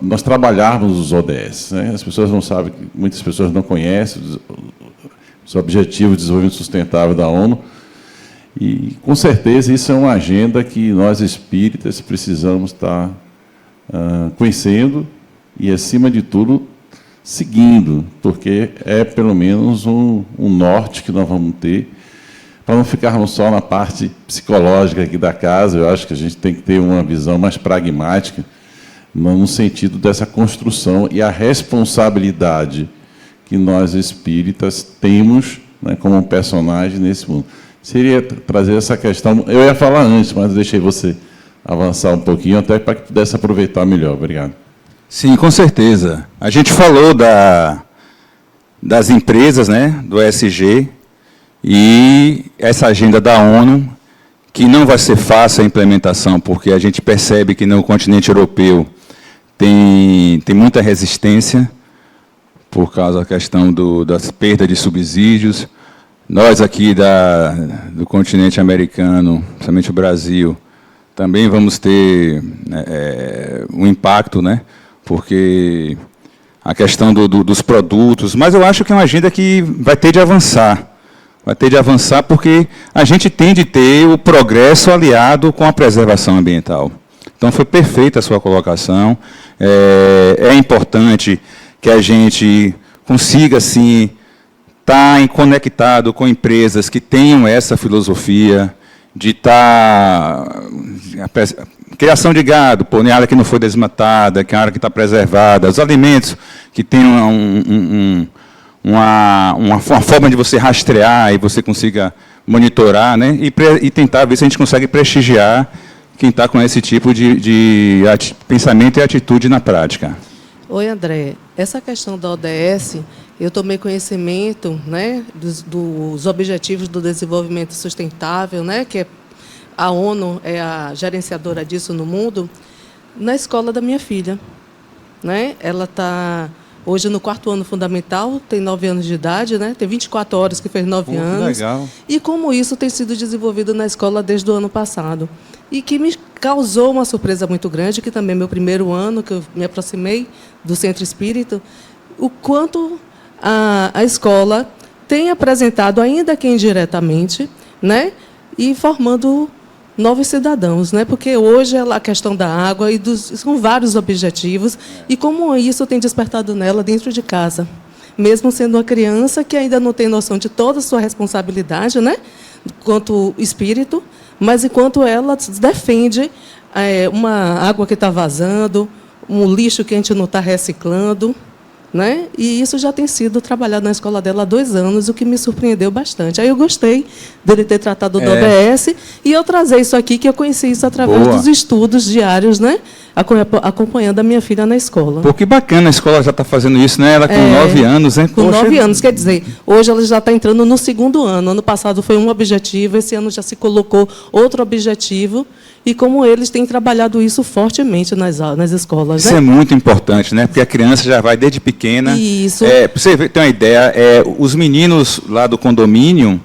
nós trabalharmos os ODS. Né? As pessoas não sabem, muitas pessoas não conhecem os Objetivos de Desenvolvimento Sustentável da ONU, e, com certeza, isso é uma agenda que nós, espíritas, precisamos estar conhecendo e, acima de tudo, seguindo, porque é, pelo menos, um norte que nós vamos ter, para não ficarmos só na parte psicológica aqui da casa. Eu acho que a gente tem que ter uma visão mais pragmática, no sentido dessa construção e a responsabilidade que nós, espíritas, temos, né, como um personagem nesse mundo. Seria trazer essa questão... Eu ia falar antes, mas deixei você avançar um pouquinho, até para que pudesse aproveitar melhor. Obrigado. Sim, com certeza. A gente falou das empresas, né, do ESG, e essa agenda da ONU, que não vai ser fácil a implementação, porque a gente percebe que no continente europeu tem muita resistência, por causa da questão das perdas de subsídios. Nós aqui do continente americano, principalmente o Brasil, também vamos ter um impacto, né? Porque a questão dos produtos, mas eu acho que é uma agenda que vai ter de avançar. Vai ter de avançar porque a gente tem de ter o progresso aliado com a preservação ambiental. Então, foi perfeita a sua colocação. É importante que a gente consiga, sim, estar conectado com empresas que tenham essa filosofia de estar... Criação de gado, pô, área que não foi desmatada, que é a área que está preservada, os alimentos que tenham uma forma de você rastrear e você consiga monitorar, né, e tentar ver se a gente consegue prestigiar quem está com esse tipo de pensamento e atitude na prática. Oi, André. Essa questão da ODS, eu tomei conhecimento, né, dos Objetivos do Desenvolvimento Sustentável, né, que a ONU é a gerenciadora disso no mundo, na escola da minha filha. Né? Ela está hoje no 4º ano fundamental, tem 9 anos de idade, né? Tem 24 horas que fez 9 anos. Legal. E como isso tem sido desenvolvido na escola desde o ano passado. E que me causou uma surpresa muito grande, que também é meu primeiro ano, que eu me aproximei do Centro Espírita, o quanto a escola tem apresentado, ainda que indiretamente, né? E formando novos cidadãos, né? Porque hoje a questão da água são vários objetivos e como isso tem despertado nela dentro de casa, mesmo sendo uma criança que ainda não tem noção de toda a sua responsabilidade, né? Quanto espírito, mas enquanto ela defende uma água que está vazando, um lixo que a gente não está reciclando, né? E isso já tem sido trabalhado na escola dela há 2 anos, o que me surpreendeu bastante. Aí eu gostei dele ter tratado do OBS e eu trazer isso aqui, que eu conheci isso através dos estudos diários, né? Acompanhando a minha filha na escola. Pô, que bacana, a escola já está fazendo isso, né? Ela com 9 anos, hein? Com 9 anos, quer dizer, hoje ela já está entrando no 2º ano. Ano passado foi um objetivo, esse ano já se colocou outro objetivo. E como eles têm trabalhado isso fortemente nas escolas. Isso é muito importante, né? Porque a criança já vai desde pequena. Isso. Para você ter uma ideia, os meninos lá do condomínio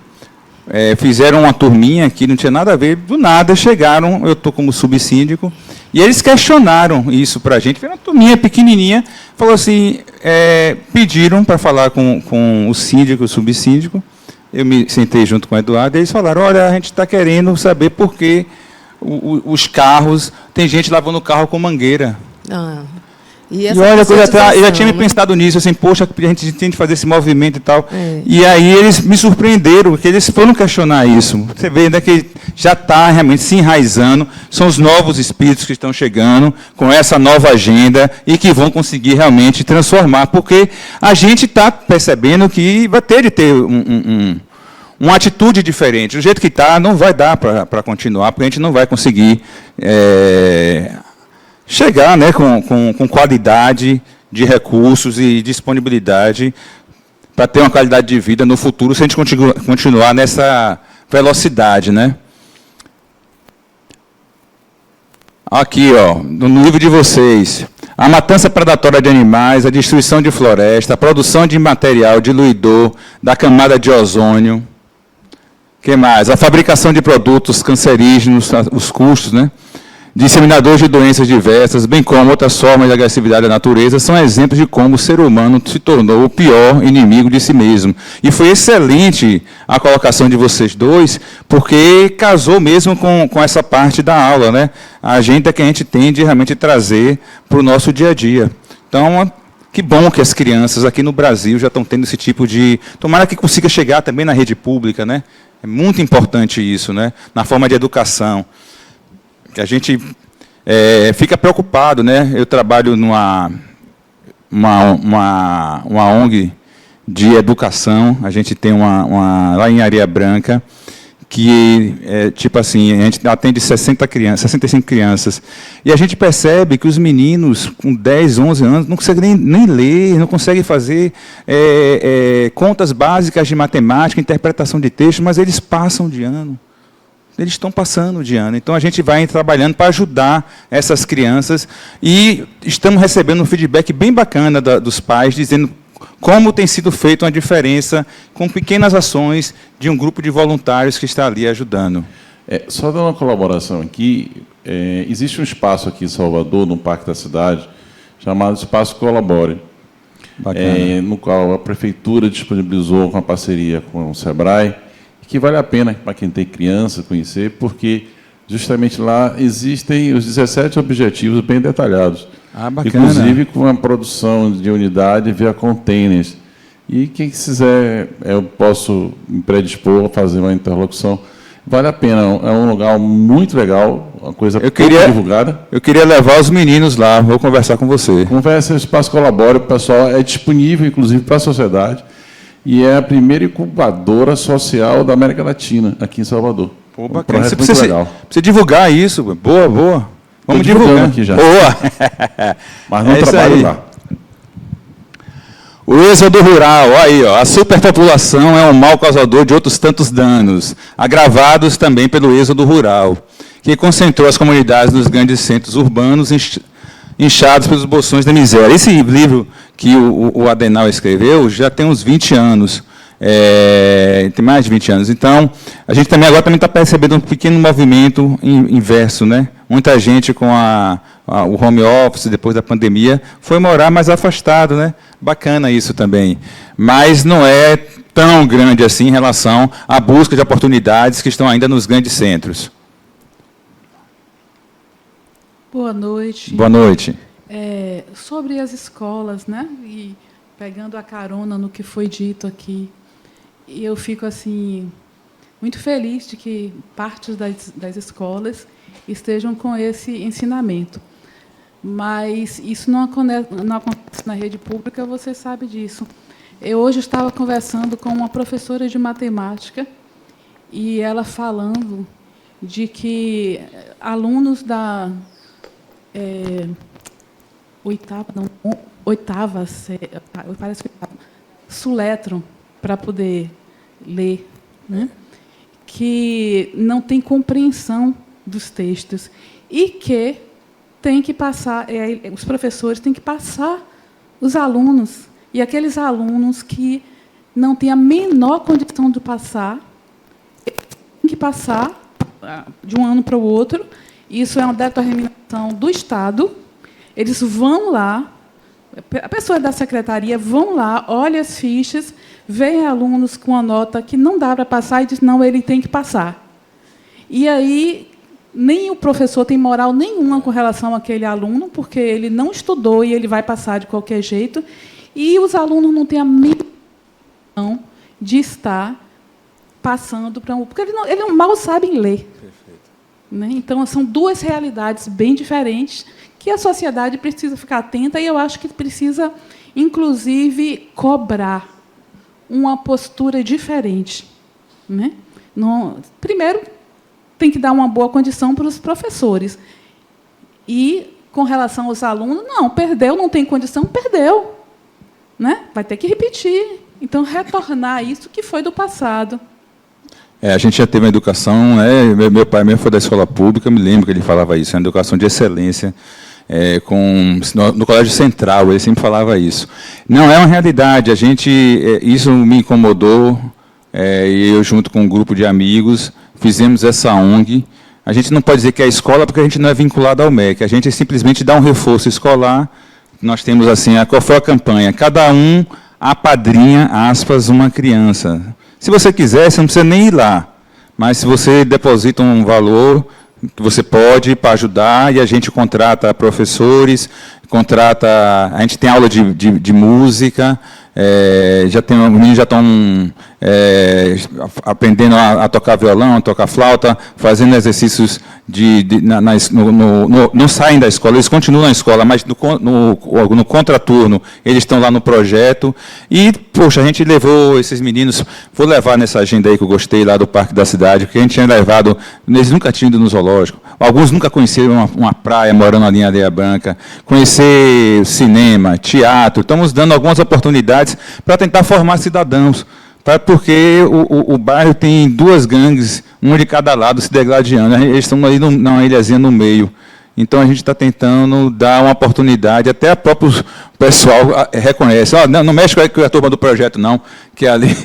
fizeram uma turminha que não tinha nada a ver, do nada chegaram, eu estou como subsíndico, e eles questionaram isso para a gente. Foi uma turminha pequenininha, falou assim, pediram para falar com o síndico, o subsíndico. Eu me sentei junto com o Eduardo e eles falaram, olha, a gente está querendo saber por que os carros, tem gente lavando o carro com mangueira. E olha, eu já tinha me pensado nisso, assim, poxa, a gente tem que fazer esse movimento e tal. E aí eles me surpreenderam, porque eles foram questionar isso. Você vê, né, que já está realmente se enraizando, são os novos espíritos que estão chegando com essa nova agenda e que vão conseguir realmente transformar, porque a gente está percebendo que vai ter de ter uma atitude diferente. Do jeito que está, não vai dar para continuar, porque a gente não vai conseguir chegar, né, com qualidade de recursos e disponibilidade para ter uma qualidade de vida no futuro, se a gente continuar nessa velocidade. Né? Aqui, ó, no livro de vocês, a matança predatória de animais, a destruição de floresta, a produção de material diluidor da camada de ozônio. Que mais? A fabricação de produtos cancerígenos, os custos, né? Disseminadores de doenças diversas, bem como outras formas de agressividade da natureza, são exemplos de como o ser humano se tornou o pior inimigo de si mesmo. E foi excelente a colocação de vocês dois, porque casou mesmo com essa parte da aula, né? A agenda que a gente tem de realmente trazer para o nosso dia a dia. Então, que bom que as crianças aqui no Brasil já estão tendo esse tipo de... Tomara que consiga chegar também na rede pública, né? É muito importante isso, né? Na forma de educação. Que a gente fica preocupado, né? Eu trabalho numa ONG de educação, a gente tem lá em Areia Branca, que tipo assim, a gente atende 65 crianças, e a gente percebe que os meninos com 10, 11 anos não conseguem nem ler, não conseguem fazer contas básicas de matemática, interpretação de texto, mas eles passam de ano. Eles estão passando de ano. Então, a gente vai trabalhando para ajudar essas crianças e estamos recebendo um feedback bem bacana dos pais, dizendo como tem sido feita uma diferença com pequenas ações de um grupo de voluntários que está ali ajudando. Só dar uma colaboração aqui, existe um espaço aqui em Salvador, no Parque da Cidade, chamado Espaço Colabore, no qual a Prefeitura disponibilizou uma parceria com o SEBRAE, que vale a pena para quem tem criança conhecer, porque justamente lá existem os 17 objetivos bem detalhados. Inclusive com a produção de unidade via containers. E quem quiser, eu posso me predispor a fazer uma interlocução. Vale a pena, é um lugar muito legal, uma coisa pouco divulgada. Eu queria levar os meninos lá, vou conversar com você. Conversa, o Espaço Colabore, o pessoal é disponível, inclusive, para a sociedade. E é a primeira incubadora social da América Latina, aqui em Salvador. Pô, bacana. Você precisa divulgar isso. Boa, boa. Vamos divulgar aqui já. Boa. Mas não trabalho lá. O êxodo rural, aí, ó, a superpopulação é um mal causador de outros tantos danos, agravados também pelo êxodo rural, que concentrou as comunidades nos grandes centros urbanos, inchados pelos bolsões da miséria. Esse livro que o Adenauer escreveu já tem uns 20 anos, tem mais de 20 anos. Então, a gente também agora está percebendo um pequeno movimento inverso, né? Muita gente com o home office, depois da pandemia, foi morar mais afastado, né? Bacana isso também. Mas não é tão grande assim em relação à busca de oportunidades que estão ainda nos grandes centros. Boa noite. Boa noite. Sobre as escolas, né? E pegando a carona no que foi dito aqui, eu fico assim muito feliz de que partes das escolas estejam com esse ensinamento. Mas isso não acontece na rede pública, você sabe disso. Eu hoje estava conversando com uma professora de matemática e ela falando de que alunos da parece que soletram para poder ler, né? Que não tem compreensão dos textos e que tem que passar, os professores têm que passar os alunos, e aqueles alunos que não têm a menor condição de passar, têm que passar de um ano para o outro. Isso é uma determinação do Estado. Eles vão lá, a pessoa da secretaria vão lá, olha as fichas, vê alunos com a nota que não dá para passar e diz, não, ele tem que passar. E aí, nem o professor tem moral nenhuma com relação àquele aluno, porque ele não estudou e ele vai passar de qualquer jeito, e os alunos não têm a mínima noção de estar passando para porque eles mal sabem ler. Perfeito. Né? Então, são duas realidades bem diferentes que a sociedade precisa ficar atenta, e eu acho que precisa, inclusive, cobrar uma postura diferente. Né? Primeiro, tem que dar uma boa condição para os professores. E, com relação aos alunos, não, perdeu, não tem condição, perdeu. Né? Vai ter que repetir. Então, retornar isso que foi do passado. A gente já teve uma educação, né? Meu pai mesmo foi da escola pública, me lembro que ele falava isso, uma educação de excelência, no Colégio Central, ele sempre falava isso. Não, é uma realidade, isso me incomodou, e eu, junto com um grupo de amigos, fizemos essa ONG. A gente não pode dizer que é a escola, porque a gente não é vinculado ao MEC, a gente simplesmente dá um reforço escolar. Nós temos assim, qual foi a campanha? Cada um apadrinha, aspas, uma criança. Se você quiser, você não precisa nem ir lá, mas se você deposita um valor que você pode para ajudar, e a gente contrata professores, a gente tem aula de música, os meninos já estão aprendendo a tocar violão, a tocar flauta, fazendo exercícios não saem da escola, eles continuam na escola, mas no contraturno eles estão lá no projeto. E, poxa, a gente levou esses meninos, vou levar nessa agenda aí que eu gostei, lá do Parque da Cidade, porque a gente tinha levado, eles nunca tinham ido no zoológico, alguns nunca conheceram uma praia, morando ali em Areia Branca, conhecer cinema, teatro, estamos dando algumas oportunidades para tentar formar cidadãos, porque o bairro tem duas gangues, uma de cada lado, se degladiando. Eles estão aí numa ilhazinha no meio. Então, a gente está tentando dar uma oportunidade, até o próprio pessoal reconhece. Não mexe com a turma do projeto, não, que ali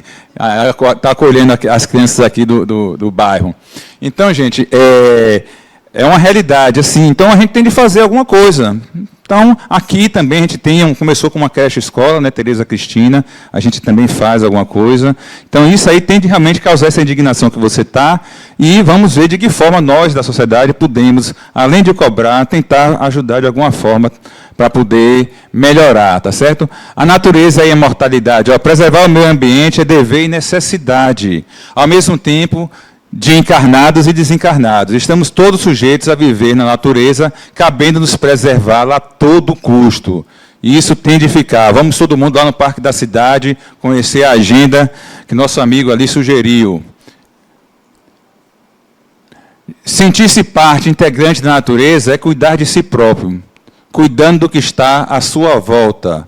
está acolhendo as crianças aqui do bairro. Então, gente, é uma realidade, assim. Então, a gente tem de fazer alguma coisa. Então, aqui também a gente começou com uma creche escola, né, Tereza Cristina, a gente também faz alguma coisa. Então, isso aí tem de realmente causar essa indignação que você está, e vamos ver de que forma nós, da sociedade, podemos, além de cobrar, tentar ajudar de alguma forma para poder melhorar, tá certo? A natureza e a imortalidade, preservar o meio ambiente é dever e necessidade. Ao mesmo tempo, de encarnados e desencarnados. Estamos todos sujeitos a viver na natureza, cabendo-nos preservá-la a todo custo. E isso tem de ficar. Vamos todo mundo lá no Parque da Cidade, conhecer a agenda que nosso amigo ali sugeriu. Sentir-se parte integrante da natureza é cuidar de si próprio, cuidando do que está à sua volta,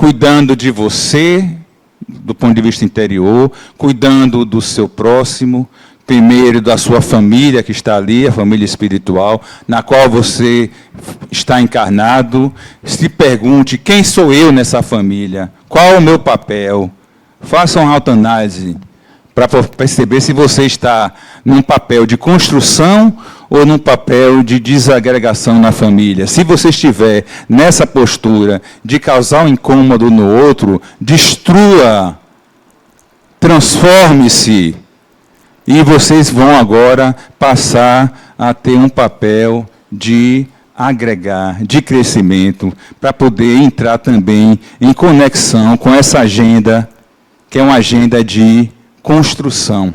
cuidando de você, do ponto de vista interior, cuidando do seu próximo, primeiro da sua família que está ali, a família espiritual, na qual você está encarnado. Se pergunte, quem sou eu nessa família? Qual é o meu papel? Faça uma autoanálise para perceber se você está num papel de construção ou num papel de desagregação na família. Se você estiver nessa postura de causar um incômodo no outro, destrua, transforme-se, e vocês vão agora passar a ter um papel de agregar, de crescimento, para poder entrar também em conexão com essa agenda, que é uma agenda de construção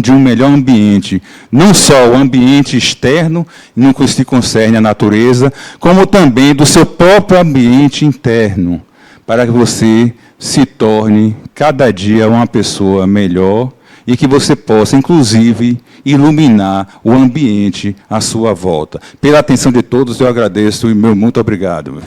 de um melhor ambiente, não só o ambiente externo, no que se concerne à natureza, como também do seu próprio ambiente interno, para que você se torne cada dia uma pessoa melhor e que você possa, inclusive, iluminar o ambiente à sua volta. Pela atenção de todos, eu agradeço e meu muito obrigado.